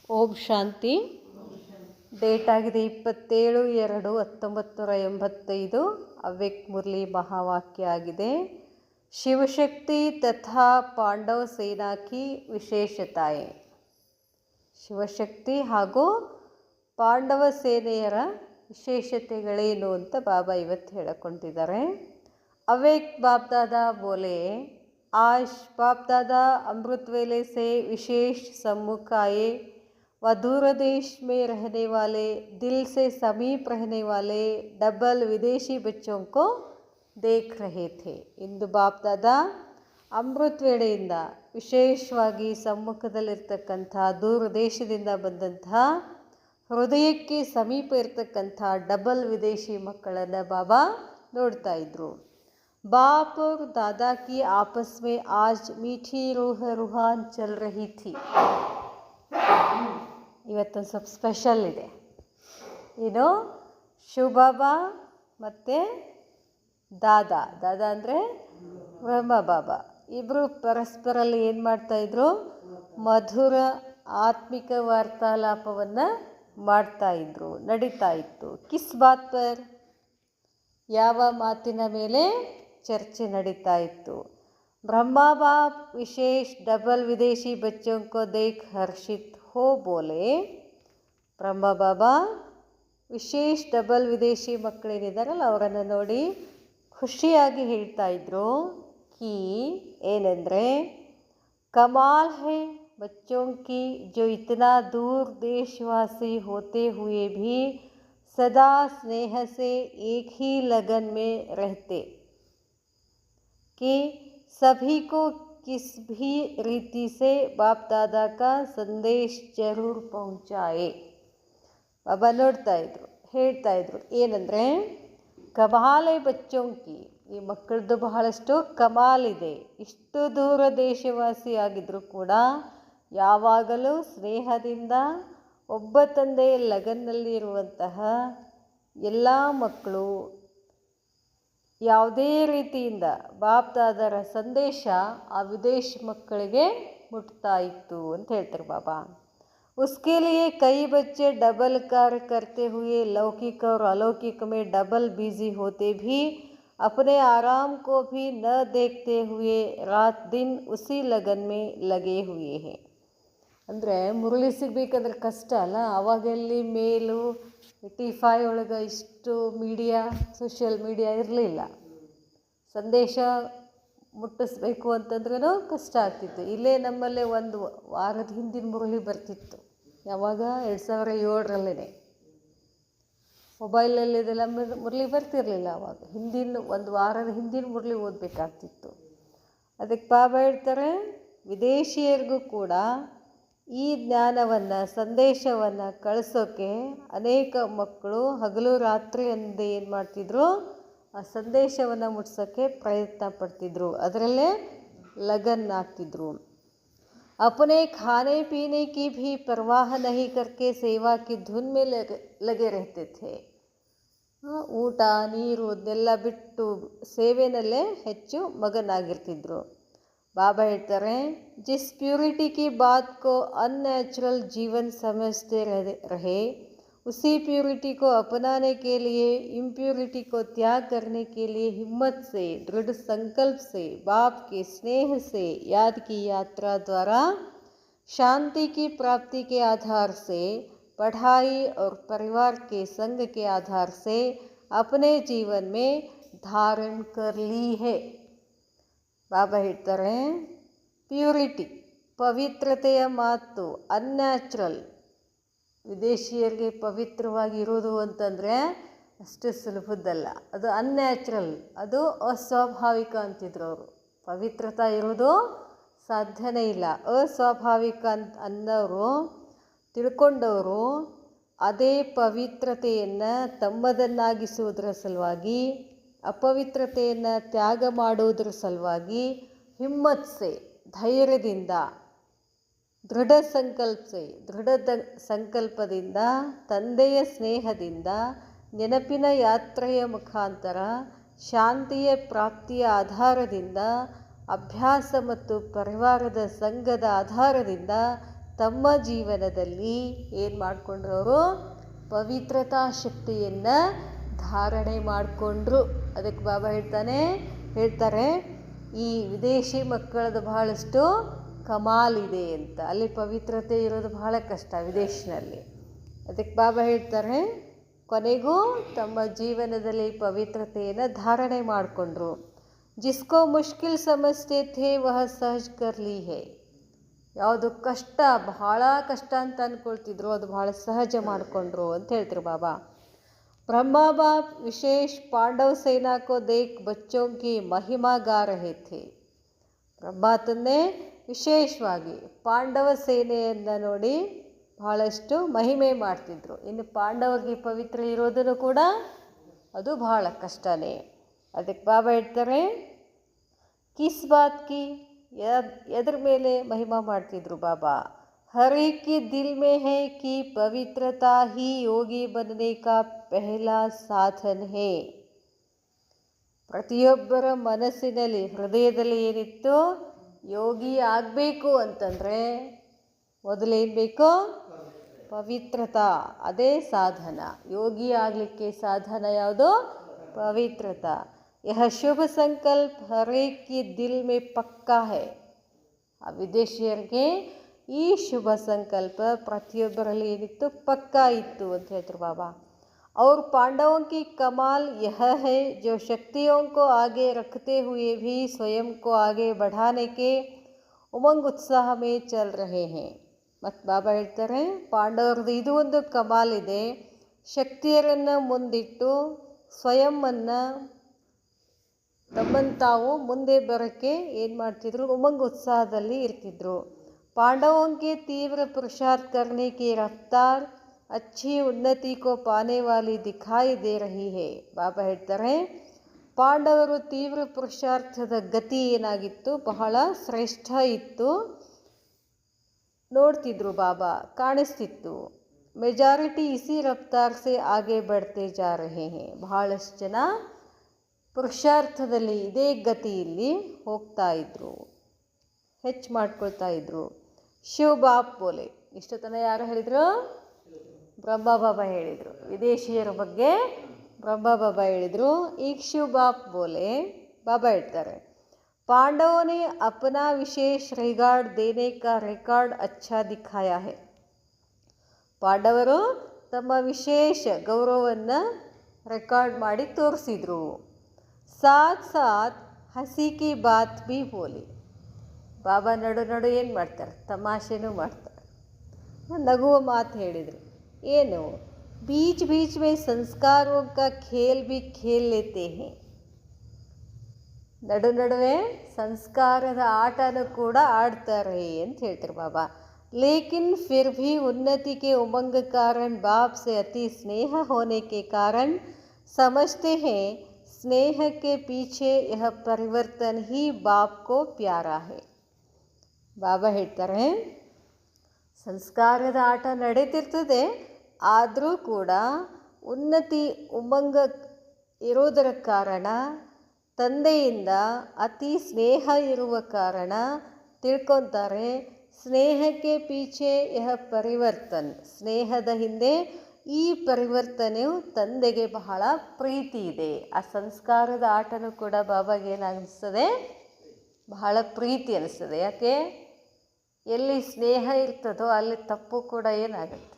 ಓಂ ಶಾಂತಿ. Date ಆಗಿದೆ 27/2/1985. ಅವ್ಯಕ್ತ ಮುರಳಿ ಮಹಾವಾಕ್ಯ ಆಗಿದೆ. ಶಿವಶಕ್ತಿ ತಥಾ ಪಾಂಡವ ಸೇನಾ ಕಿ ವಿಶೇಷತಾಯೆ. ಶಿವಶಕ್ತಿ ಹಾಗೂ ಪಾಂಡವ ಸೇನೆಯರ ವಿಶೇಷತೆಗಳೇನು ಅಂತ ಬಾಬಾ ಇವತ್ತು ಹೇಳಿಕೊಂಡಿದ್ದಾರೆ. ಅವ್ಯಕ್ತ बाप दादा बोले, आज बाप दादा अमृत वेले से विशेष सम्मुख आए व दूर देश में रहने वाले, दिल से समीप रहने वाले डबल विदेशी बच्चों को देख रहे थे. ಇಂದು ಬಾಪ್ ದಾದಾ ಅಮೃತ ವೇಳೆಯಿಂದ ವಿಶೇಷವಾಗಿ ಸಮ್ಮುಖದಲ್ಲಿರ್ತಕ್ಕಂಥ ದೂರ ದೇಶದಿಂದ ಬಂದಂತಹ ಹೃದಯಕ್ಕೆ ಸಮೀಪ ಇರ್ತಕ್ಕಂಥ ಡಬಲ್ ವಿದೇಶಿ ಮಕ್ಕಳನ್ನು ಬಾಬಾ ನೋಡ್ತಾ ಇದ್ರು. बाप और दादा की आपस में आज मीठी रूह रूहान चल रही थी. ಇವತ್ತೊಂದು ಸ್ವಲ್ಪ ಸ್ಪೆಷಲ್ ಇದೆ. ಏನು, ಶಿವಬಾಬಾ ಮತ್ತು ದಾದಾ ಅಂದರೆ ಬ್ರಹ್ಮ ಬಾಬಾ ಇಬ್ಬರು ಪರಸ್ಪರಲ್ಲಿ ಏನು ಮಾಡ್ತಾಯಿದ್ರು, ಮಧುರ ಆತ್ಮಿಕ ವಾರ್ತಾಲಾಪವನ್ನು ಮಾಡ್ತಾಯಿದ್ರು, ನಡೀತಾ ಇತ್ತು. ಕಿಸ್ ಬಾತ್ ಪರ್, ಯಾವ ಮಾತಿನ ಮೇಲೆ ಚರ್ಚೆ ನಡೀತಾ ಇತ್ತು. ಬ್ರಹ್ಮ ಬಾಪ್ ವಿಶೇಷ ಡಬಲ್ ವಿದೇಶಿ ಬಚ್ಚೋं को देख हर्षित हो बोले. ಬ್ರಹ್ಮ ಬಾಬಾ ವಿಶೇಷ ಡಬಲ್ ವಿದೇಶಿ ಮಕ್ಕಳೇನಿದ್ದಾರಲ್ಲ ಅವರನ್ನು ನೋಡಿ ಖುಷಿಯಾಗಿ ಹೇಳ್ತಾ ಇದ್ರು. ಕಿ ಏನೆಂದರೆ, ಕಮಾಲ್ ಹೈ बच्चों की जो इतना दूर देशवासी होते हुए भी सदा स्नेह से एक ही लगन में रहते कि सभी को किस भी रीति से बाप दादा का संदेश जरूर पहुँचाए. ಬಾಬಾ ನೋಡ್ತಾ ಇದ್ರು, ಹೇಳ್ತಾ ಇದ್ರು. ಏನಂದರೆ, ಕಮಾಲೆ ಬಚ್ಚೋಂಕಿ, ಈ ಮಕ್ಕಳದ್ದು ಬಹಳಷ್ಟು ಕಮಾಲಿದೆ. ಇಷ್ಟು ದೂರ ದೇಶವಾಸಿ ಆಗಿದ್ದರೂ ಕೂಡ ಯಾವಾಗಲೂ ಸ್ನೇಹದಿಂದ ಒಬ್ಬ ತಂದೆಯ ಲಗನ್ನಲ್ಲಿ ಇರುವಂತಹ ಎಲ್ಲ ಮಕ್ಕಳು ಯಾವುದೇ ರೀತಿಯಿಂದ ಬಾಪ್ ದಾದರ ಸಂದೇಶ ಆ ವಿದೇಶಿ ಮಕ್ಕಳಿಗೆ ಮುಟ್ತಾ ಇತ್ತು ಅಂತ ಹೇಳ್ತಾರೆ ಬಾಬಾ. उसके लिए कई बच्चे डबल कार्य करते हुए लौकिक और अलौकिक में डबल बिजी होते भी अपने आराम को भी न देखते हुए रात दिन उसी लगन में लगे हुए हैं. ಅಂದರೆ ಮುರಳಿ ಸಿಗಬೇಕಂದ್ರೆ ಕಷ್ಟ ಅಲ್ಲ. ಅವಾಗೆಲ್ಲಿ ಮೇಲು 85 ಒಳಗೆ ಇಷ್ಟು ಮೀಡಿಯಾ, ಸೋಷಿಯಲ್ ಮೀಡಿಯಾ ಇರಲಿಲ್ಲ. ಸಂದೇಶ ಮುಟ್ಟಿಸ್ಬೇಕು ಅಂತಂದ್ರೂ ಕಷ್ಟ ಆಗ್ತಿತ್ತು. ಇಲ್ಲೇ ನಮ್ಮಲ್ಲೇ ಒಂದು ವಾರದ ಹಿಂದಿನ ಮುರಳಿ ಬರ್ತಿತ್ತು. ಯಾವಾಗ 2007ರಲ್ಲೇ ಮೊಬೈಲಲ್ಲಿ ಇದೆಲ್ಲ ಮುರಳಿ ಬರ್ತಿರಲಿಲ್ಲ. ಆವಾಗ ಹಿಂದಿನ ಒಂದು ವಾರದ ಹಿಂದಿನ ಮುರಳಿ ಓದಬೇಕಾಗ್ತಿತ್ತು. ಅದಕ್ಕೆ ಬಾಬಾ ಹೇಳ್ತಾರೆ, ವಿದೇಶಿಯರಿಗೂ ಕೂಡ ಈ ಜ್ಞಾನವನ್ನು, ಸಂದೇಶವನ್ನು ಕಳಿಸೋಕ್ಕೆ ಅನೇಕ ಮಕ್ಕಳು ಹಗಲು ರಾತ್ರಿ ಅಂದೇ ಏನು ಮಾಡ್ತಿದ್ರು, ಆ ಸಂದೇಶವನ್ನು ಮುಟ್ಸೋಕ್ಕೆ ಪ್ರಯತ್ನ ಪಡ್ತಿದ್ರು, ಅದರಲ್ಲೇ ಲಗನ್ ಆಗ್ತಿದ್ರು. अपने खाने पीने की भी परवाह नहीं करके सेवा की धुन में लगे रहते थे. ಊಟ ನೀರು ಅದನ್ನೆಲ್ಲ ಬಿಟ್ಟು ಸೇವೆನಲ್ಲೇ ಹೆಚ್ಚು ಮಗನಾಗಿರ್ತಿದ್ರು. ಬಾಬಾ ಹೇಳ್ತಾರೆ, ಜಿಸ್ ಪ್ಯೂರಿಟಿ ಕಿ ಬಾತ್ ಕೋ अननेचुरल जीवन समझते रहे उसी प्यूरिटी को अपनाने के लिए इम्प्यूरिटी को त्याग करने के लिए हिम्मत से, दृढ़ संकल्प से, बाप के स्नेह से याद की यात्रा द्वारा शांति की प्राप्ति के आधार से, पढ़ाई और परिवार के संग के आधार से अपने जीवन में धारण कर ली है. ಬಾಬಾ ಹೇಳ್ತಾರೆ, ಪ್ಯೂರಿಟಿ, ಪವಿತ್ರತೆಯ ಮಾತು, ಅನ್ಯಾಚುರಲ್, ವಿದೇಶಿಯರಿಗೆ ಪವಿತ್ರವಾಗಿರೋದು ಅಂತಂದರೆ ಅಷ್ಟು ಸುಲಭದ್ದಲ್ಲ. ಅದು ಅನ್ಯಾಚುರಲ್, ಅದು ಅಸ್ವಾಭಾವಿಕ ಅಂತಿದ್ರು ಅವರು. ಪವಿತ್ರತೆ ಇರೋದು ಸಾಧ್ಯನೇ ಇಲ್ಲ. ಅಸ್ವಾಭಾವಿಕ ಅನ್ನೋರು ತಿಳ್ಕೊಂಡವರು ಅದೇ ಪವಿತ್ರತೆಯನ್ನು ತಮ್ಮದನ್ನಾಗಿಸುವುದರ ಸಲುವಾಗಿ, ಅಪವಿತ್ರತೆಯನ್ನು ತ್ಯಾಗ ಮಾಡುವುದರ ಸಲುವಾಗಿ ಹಿಮ್ಮತ್ಸೆ, ಧೈರ್ಯದಿಂದ, ದೃಢ ಸಂಕಲ್ಪದಿಂದ, ತಂದೆಯ ಸ್ನೇಹದಿಂದ, ನೆನಪಿನ ಯಾತ್ರೆಯ ಮುಖಾಂತರ, ಶಾಂತಿಯ ಪ್ರಾಪ್ತಿಯ ಆಧಾರದಿಂದ, ಅಭ್ಯಾಸ ಮತ್ತು ಪರಿವಾರದ ಸಂಘದ ಆಧಾರದಿಂದ ತಮ್ಮ ಜೀವನದಲ್ಲಿ ಏನು ಮಾಡಿಕೊಂಡ್ರು ಅವರು ಪವಿತ್ರತಾ ಶಕ್ತಿಯನ್ನು ಧಾರಣೆ ಮಾಡಿಕೊಂಡ್ರು. ಅದಕ್ಕೆ ಬಾಬಾ ಹೇಳ್ತಾರೆ ಈ ವಿದೇಶಿ ಮಕ್ಕಳದು ಬಹಳಷ್ಟು ಕಮಾಲಿದೆ ಅಂತ. ಅಲ್ಲಿ ಪವಿತ್ರತೆ ಇರೋದು ಬಹಳ ಕಷ್ಟ ವಿದೇಶಿನಲ್ಲಿ. ಅದಕ್ಕೆ ಬಾಬಾ ಹೇಳ್ತಾರೆ ಕೊನೆಗೂ ತಮ್ಮ ಜೀವನದಲ್ಲಿ ಪವಿತ್ರತೆಯನ್ನು ಧಾರಣೆ ಮಾಡಿಕೊಂಡ್ರು. ಜಿಸ್ಕೋ ಮುಷ್ಕಿಲ್ ಸಮಜ್ತೆ ಥೇ ವಹ ಸಹಜ್ ಕರ್ಲಿ ಹೇ. ಯಾವುದು ಕಷ್ಟ ಬಹಳ ಕಷ್ಟ ಅಂತ ಅಂದ್ಕೊಳ್ತಿದ್ರು ಅದು ಬಹಳ ಸಹಜ ಮಾಡಿಕೊಂಡ್ರು ಅಂತ ಹೇಳ್ತಾರೆ ಬಾಬಾ. ಬ್ರಹ್ಮ ಬಾಪ್ ವಿಶೇಷ ಪಾಂಡವ ಸೇನಾ ಕೋ ದೇಖ್ ಬಚ್ಚೋं की महिमा गा रहे थे. ಬ್ರಹ್ಮಾತನ್ನೇ ವಿಶೇಷವಾಗಿ ಪಾಂಡವ ಸೇನೆಯನ್ನು ನೋಡಿ ಬಹಳಷ್ಟು ಮಹಿಮೆ ಮಾಡ್ತಿದ್ರು. ಇನ್ನು ಪಾಂಡವರಿಗೆ ಪವಿತ್ರ ಇರೋದನ್ನು ಕೂಡ ಅದು ಬಹಳ ಕಷ್ಟನೇ. ಅದಕ್ಕೆ ಬಾಬಾ ಹೇಳ್ತಾರೆ ಕಿಸ್ ಬಾತ್ ಕಿ, ಎದ್ರ ಮೇಲೆ ಮಹಿಮಾ ಮಾಡ್ತಿದ್ರು ಬಾಬಾ. हर एक के दिल में है कि पवित्रता ही योगी बनने का पहला साधन है. ಪ್ರತಿಯೊಬ್ಬರ ಮನಸ್ಸಿನಲ್ಲಿ ಹೃದಯದಲ್ಲಿ ಏನಿತ್ತು ಯೋಗಿ ಆಗಬೇಕು ಅಂತಂದರೆ ಮೊದಲೇನು ಬೇಕು ಪವಿತ್ರತಾ. ಅದೇ ಸಾಧನ. ಯೋಗಿ ಆಗಲಿಕ್ಕೆ ಸಾಧನ ಯಾವುದು ಪವಿತ್ರತಾ. ಯಹ ಶುಭ ಸಂಕಲ್ಪ ಹರ್ ಏಕ್ ಕಿ ದಿಲ್ ಮೇ ಪಕ್ಕಾ ಹೈ. ಆ ವಿದೇಶಿಯರಿಗೆ ಈ ಶುಭ ಸಂಕಲ್ಪ ಪ್ರತಿಯೊಬ್ಬರಲ್ಲಿ ಏನಿತ್ತು ಪಕ್ಕಾ ಇತ್ತು ಅಂತ ಹೇಳ್ತಾರೆ ಬಾಬಾ. और पांडवों की कमाल यह है जो शक्तियों को आगे रखते हुए भी स्वयं को आगे बढ़ाने के उमंग उत्साह में चल रहे हैं. ಮತ್ತು ಬಾಬಾ ಹೇಳ್ತಾರೆ ಪಾಂಡವರದ್ದು ಇದು ಒಂದು ಕಮಾಲಿದೆ. ಶಕ್ತಿಯರನ್ನು ಮುಂದಿಟ್ಟು ಸ್ವಯಂವನ್ನು ತಮ್ಮನ್ನು ತಾವು ಮುಂದೆ ಬರೋಕ್ಕೆ ಏನು ಮಾಡ್ತಿದ್ರು ಉಮಂಗ್ ಉತ್ಸಾಹದಲ್ಲಿ ಇರ್ತಿದ್ರು. पांडवों के तीव्र पुरुषार्थ करने की रफ्तार अच्छी उन्नति को पाने वाली दिखाई दे रही है. ಬಾಬಾ ಹೇಳ್ತಾರೆ ಪಾಂಡವರು ತೀವ್ರ ಪುರುಷಾರ್ಥದ ಗತಿ ಏನಾಗಿತ್ತು ಬಹಳ ಶ್ರೇಷ್ಠ ಇತ್ತು ನೋಡ್ತಿದ್ರು ಬಾಬಾ, ಕಾಣಿಸ್ತಿತ್ತು. ಮೆಜಾರಿಟಿ ಇಸಿ ರಫ್ತಾರ್ ಸೆ ಆಗೆ ಬಡ್ತೆ ಜಾ ರಹೆ ಹೇ. ಬಹಳಷ್ಟು ಜನ ಪುರುಷಾರ್ಥದಲ್ಲಿ ಇದೇ ಗತಿಯಲ್ಲಿ ಹೋಗ್ತಾ ಇದ್ರು, ಹೆಚ್ಚು ಮಾಡ್ಕೊಳ್ತಾ ಇದ್ರು. ಶಿವ ಬಾಪ್ ಬೋಲೆ. ಇಷ್ಟೊತ್ತನ ಯಾರು ಹೇಳಿದರು? ಬ್ರಹ್ಮ ಬಾಬಾ ಹೇಳಿದರು. ವಿದೇಶಿಯರ ಬಗ್ಗೆ ಬ್ರಹ್ಮ ಬಾಬಾ ಹೇಳಿದರು. ಈಗ ಶಿವ ಬಾಪ್ ಬೋಲೆ ಬಾಬಾ ಹೇಳ್ತಾರೆ पांडवों ने अपना विशेष रिगार्ड देने का रिकॉर्ड अच्छा दिखाया है. ಪಾಂಡವರು ತಮ್ಮ ವಿಶೇಷ ಗೌರವವನ್ನು ರೆಕಾರ್ಡ್ ಮಾಡಿ ತೋರಿಸಿದರು. ಸಾಥ್ ಸಾಥ್ ಹಸಿ ಕಿ ಬಾತ್ ಬಿ ಬೋಲಿ. ಬಾಬಾ ನಡು ಏನು ಮಾಡ್ತಾರೆ ತಮಾಷೆನೂ ಮಾಡ್ತಾರೆ, ನಗುವ ಮಾತು ಹೇಳಿದರು. ಏನು बीच बीच में संस्कारों का खेल भी खेल लेते हैं. ನಡುವೆ ಸಂಸ್ಕಾರದ ಆಟನೂ ಕೂಡ ಆಡ್ತಾರೆ ಅಂತ ಹೇಳ್ತಾರೆ ಬಾಬಾ. ಲೇಕಿನ್ ಫಿರ್ भी उन्नति के उमंग कारण बाप से अति स्नेह होने के कारण समझते हैं स्नेह के पीछे यह परिवर्तन ही बाप को प्यारा है. ಬಾಬಾ ಹೇಳ್ತಾರೆ ಸಂಸ್ಕಾರದ ಆಟ ನಡೀತಿರ್ತದೆ, ಆದರೂ ಕೂಡ ಉನ್ನತಿ ಉಮಂಗ ಇರೋದರ ಕಾರಣ ತಂದೆಯಿಂದ ಅತಿ ಸ್ನೇಹ ಇರುವ ಕಾರಣ ತಿಳ್ಕೊತಾರೆ ಸ್ನೇಹಕ್ಕೆ ಪೀಛೆ ಯಹ ಪರಿವರ್ತನ್. ಸ್ನೇಹದ ಹಿಂದೆ ಈ ಪರಿವರ್ತನೆಯು ತಂದೆಗೆ ಬಹಳ ಪ್ರೀತಿ ಇದೆ. ಆ ಸಂಸ್ಕಾರದ ಆಟನೂ ಕೂಡ ಬಾಬಾಗೆ ಏನಾಗಿಸ್ತದೆ ಬಹಳ ಪ್ರೀತಿ ಅನಿಸ್ತದೆ. ಯಾಕೆ? ಎಲ್ಲಿ ಸ್ನೇಹ ಇರ್ತದೋ ಅಲ್ಲಿ ತಪ್ಪು ಕೂಡ ಏನಾಗುತ್ತೆ,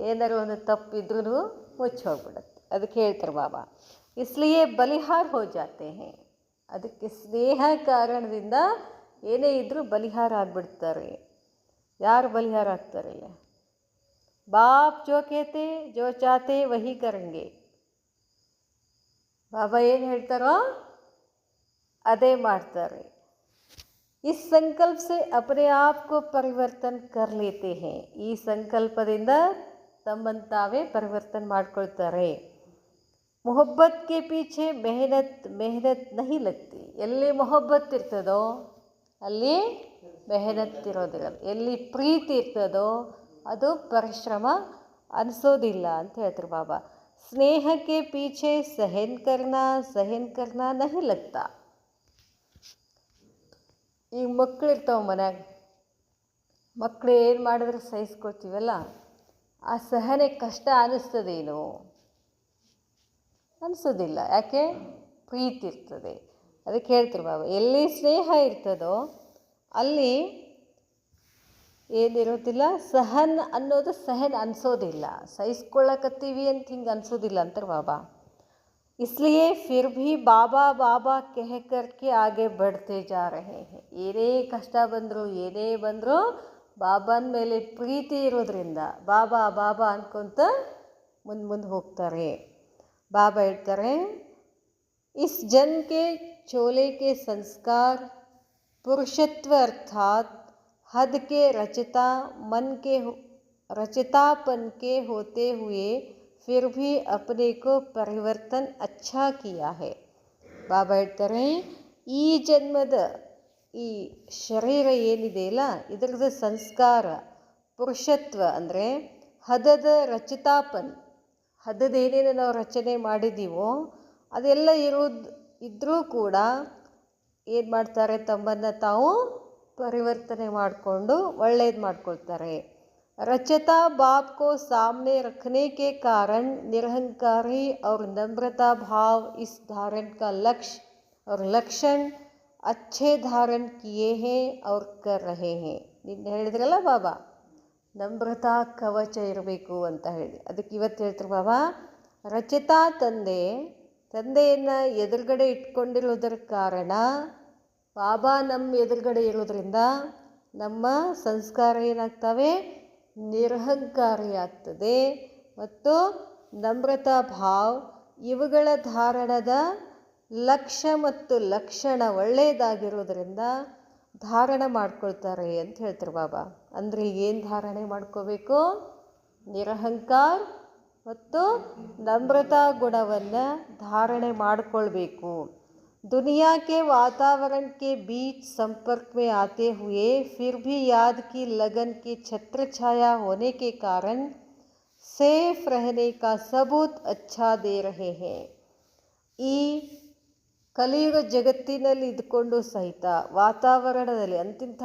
ಏನಾದ್ರು ಒಂದು ತಪ್ಪಿದ್ರೂ ಮುಚ್ಚಿ ಹೋಗ್ಬಿಡುತ್ತೆ. ಅದಕ್ಕೆ ಹೇಳ್ತಾರೆ ಬಾಬಾ ಇಸ್ಲಿಯೇ ಬಲಿಹಾರ್ ಹೋ ಜಾತೆ ಹೇ. ಅದಕ್ಕೆ ಸ್ನೇಹ ಕಾರಣದಿಂದ ಏನೇ ಇದ್ದರೂ ಬಲಿಹಾರ ಆಗಿಬಿಡ್ತಾರೆ. ಯಾರು ಬಲಿಹಾರ ಆಗ್ತಾರೆ? ಬಾಪ್ ಜೋ ಕೇತೆ ಜೋ ಚಾತೆ ವಹಿ ಕರೆಂಗೆ. ಬಾಬಾ ಏನು ಹೇಳ್ತಾರೋ ಅದೇ ಮಾಡ್ತಾರೆ. ಇಸ್ ಸಂಕಲ್ಪ ಸೆ ಅಪನೆ ಆಪ್ ಕೋ ಪರಿವರ್ತನ್ ಕರ್ ಲೇತೆ ಹೇ. ಈ ಸಂಕಲ್ಪದಿಂದ ತಮ್ಮನ್ನು ತಾವೇ ಪರಿವರ್ತನೆ ಮಾಡ್ಕೊಳ್ತಾರೆ. ಮೊಹಬ್ಬತ್ ಕೆ ಪೀಛೆ ಮೆಹನತ್ ನಹಿ ಲಗ್ತಿ. ಎಲ್ಲಿ ಮೊಹಬ್ಬತ್ ಇರ್ತದೋ ಅಲ್ಲಿ ಮೆಹನತ್ ಇರೋದಿಲ್ಲ. ಎಲ್ಲಿ ಪ್ರೀತಿ ಇರ್ತದೋ ಅದು ಪರಿಶ್ರಮ ಅನಿಸೋದಿಲ್ಲ ಅಂತ ಹೇಳ್ತಾರೆ ಬಾಬಾ. ಸ್ನೇಹಕ್ಕೆ ಪೀಛೆ ಸಹನ್ ಕರ್ನಾ ನಹಿ ಲಗ್ತಾ. ಈಗ ಮಕ್ಕಳಿರ್ತಾವೆ ಮನ್ಯಾಗ, ಮಕ್ಕಳು ಏನು ಮಾಡಿದ್ರೆ ಸಹಿಸ್ಕೊಳ್ತೀವಲ್ಲ, ಆ ಸಹನೆ ಕಷ್ಟ ಅನ್ನಿಸ್ತದೇನೋ? ಅನಿಸೋದಿಲ್ಲ. ಯಾಕೆ? ಪ್ರೀತಿ ಇರ್ತದೆ. ಅದಕ್ಕೆ ಹೇಳ್ತಾರೆ ಬಾಬಾ, ಎಲ್ಲಿ ಸ್ನೇಹ ಇರ್ತದೋ ಅಲ್ಲಿ ಏನಿರೋದಿಲ್ಲ, ಸಹನ್ ಅನ್ನೋದು ಸಹನ್ ಅನಿಸೋದಿಲ್ಲ. ಸಹಿಸ್ಕೊಳ್ಳಕತ್ತೀವಿ ಅಂತ ಹಿಂಗೆ ಅನಿಸೋದಿಲ್ಲ ಅಂತಾರೆ ಬಾಬಾ. इसलिए फिर भी ಬಾಬಾ ಬಾಬಾ ಕಹ ಕರ್ಕೆ ಆಗೆ ಬಡ್ತೆ ಜಾ ರಹೆ ಹೇ. ಏನೇ ಕಷ್ಟ ಬಂದರೂ ಏನೇ ಬಂದರೂ ಬಾಬಾನ ಮೇಲೆ ಪ್ರೀತಿ ಇರೋದ್ರಿಂದ ಬಾಬಾ ಬಾಬಾ ಅನ್ಕೊಂತ ಮುಂದೆ ಹೋಗ್ತಾರೆ. ಬಾಬಾ ಹೇಳ್ತಾರೆ, इस जन्म के चोले के संस्कार पुरुषत्व अर्थात हद के रचतापन के होते हुए फिर भी अपने को परिवर्तन अच्छा किया है. ಬಾಬಾ ಹೇಳ್ತಾರೆ, ಈ ಜನ್ಮದ ಈ ಶರೀರ ಏನಿದೆಯಲ್ಲ, ಇದರದ ಸಂಸ್ಕಾರ ಪುರುಷತ್ವ ಅಂದರೆ ಹದದ ಹದದೇನೇನು ನಾವು ರಚನೆ ಮಾಡಿದ್ದೀವೋ ಅದೆಲ್ಲ ಇದ್ದರೂ ಕೂಡ ಏನು ಮಾಡ್ತಾರೆ, ತಮ್ಮನ್ನು ತಾವು ಪರಿವರ್ತನೆ ಮಾಡಿಕೊಂಡು ಒಳ್ಳೇದು ಮಾಡ್ಕೊಳ್ತಾರೆ. रचता बाप को सामने रखने के कारण निरहंकारी और नम्रता भाव इस धारण का लक्ष्य और लक्षण अच्छे धारण किए हैं और कर रहे हैं. ನಿನ್ನೆ ಹೇಳಿದ್ರಲ್ಲ ಬಾಬಾ, ನಮ್ರತಾ ಕವಚ ಇರಬೇಕು ಅಂತ ಹೇಳಿ. ಅದಕ್ಕೆ ಇವತ್ತು ಹೇಳ್ತಾರೆ ಬಾಬಾ, ರಚತಾ ತಂದೆಯನ್ನು ಎದುರುಗಡೆ ಇಟ್ಕೊಂಡಿರೋದರ ಕಾರಣ, ಬಾಬಾ ನಮ್ಮ ಎದುರುಗಡೆ ಇರೋದ್ರಿಂದ ನಮ್ಮ ಸಂಸ್ಕಾರ ಏನಾಗ್ತವೆ, ನಿರಹಂಕಾರಿ ಆಗ್ತದೆ. ಮತ್ತು ನಮ್ರತಾ ಭಾವ್ ಇವುಗಳ ಧಾರಣದ ಲಕ್ಷ್ಯ ಮತ್ತು ಲಕ್ಷಣ ಒಳ್ಳೆಯದಾಗಿರೋದ್ರಿಂದ ಧಾರಣ ಮಾಡ್ಕೊಳ್ತಾರೆ ಅಂತ ಹೇಳ್ತಾರೆ ಬಾಬಾ. ಅಂದರೆ ಏನು ಧಾರಣೆ ಮಾಡ್ಕೋಬೇಕು? ನಿರಹಂಕಾರ ಮತ್ತು ನಮ್ರತಾ ಗುಣವನ್ನು ಧಾರಣೆ ಮಾಡಿಕೊಳ್ಬೇಕು. दुनिया के वातावरण के बीच संपर्क में आते हुए फिर भी याद की लगन की छत्र छाया होने के कारण सेफ रहने का सबूत अच्छा दे रहे हैं. ಈ ಕಲಿಯುಗ ಜಗತ್ತಿನಲ್ಲಿ ಇದ್ಕೊಂಡು ಸಹಿತ ವಾತಾವರಣದಲ್ಲಿ ಅಂತಿಂಥ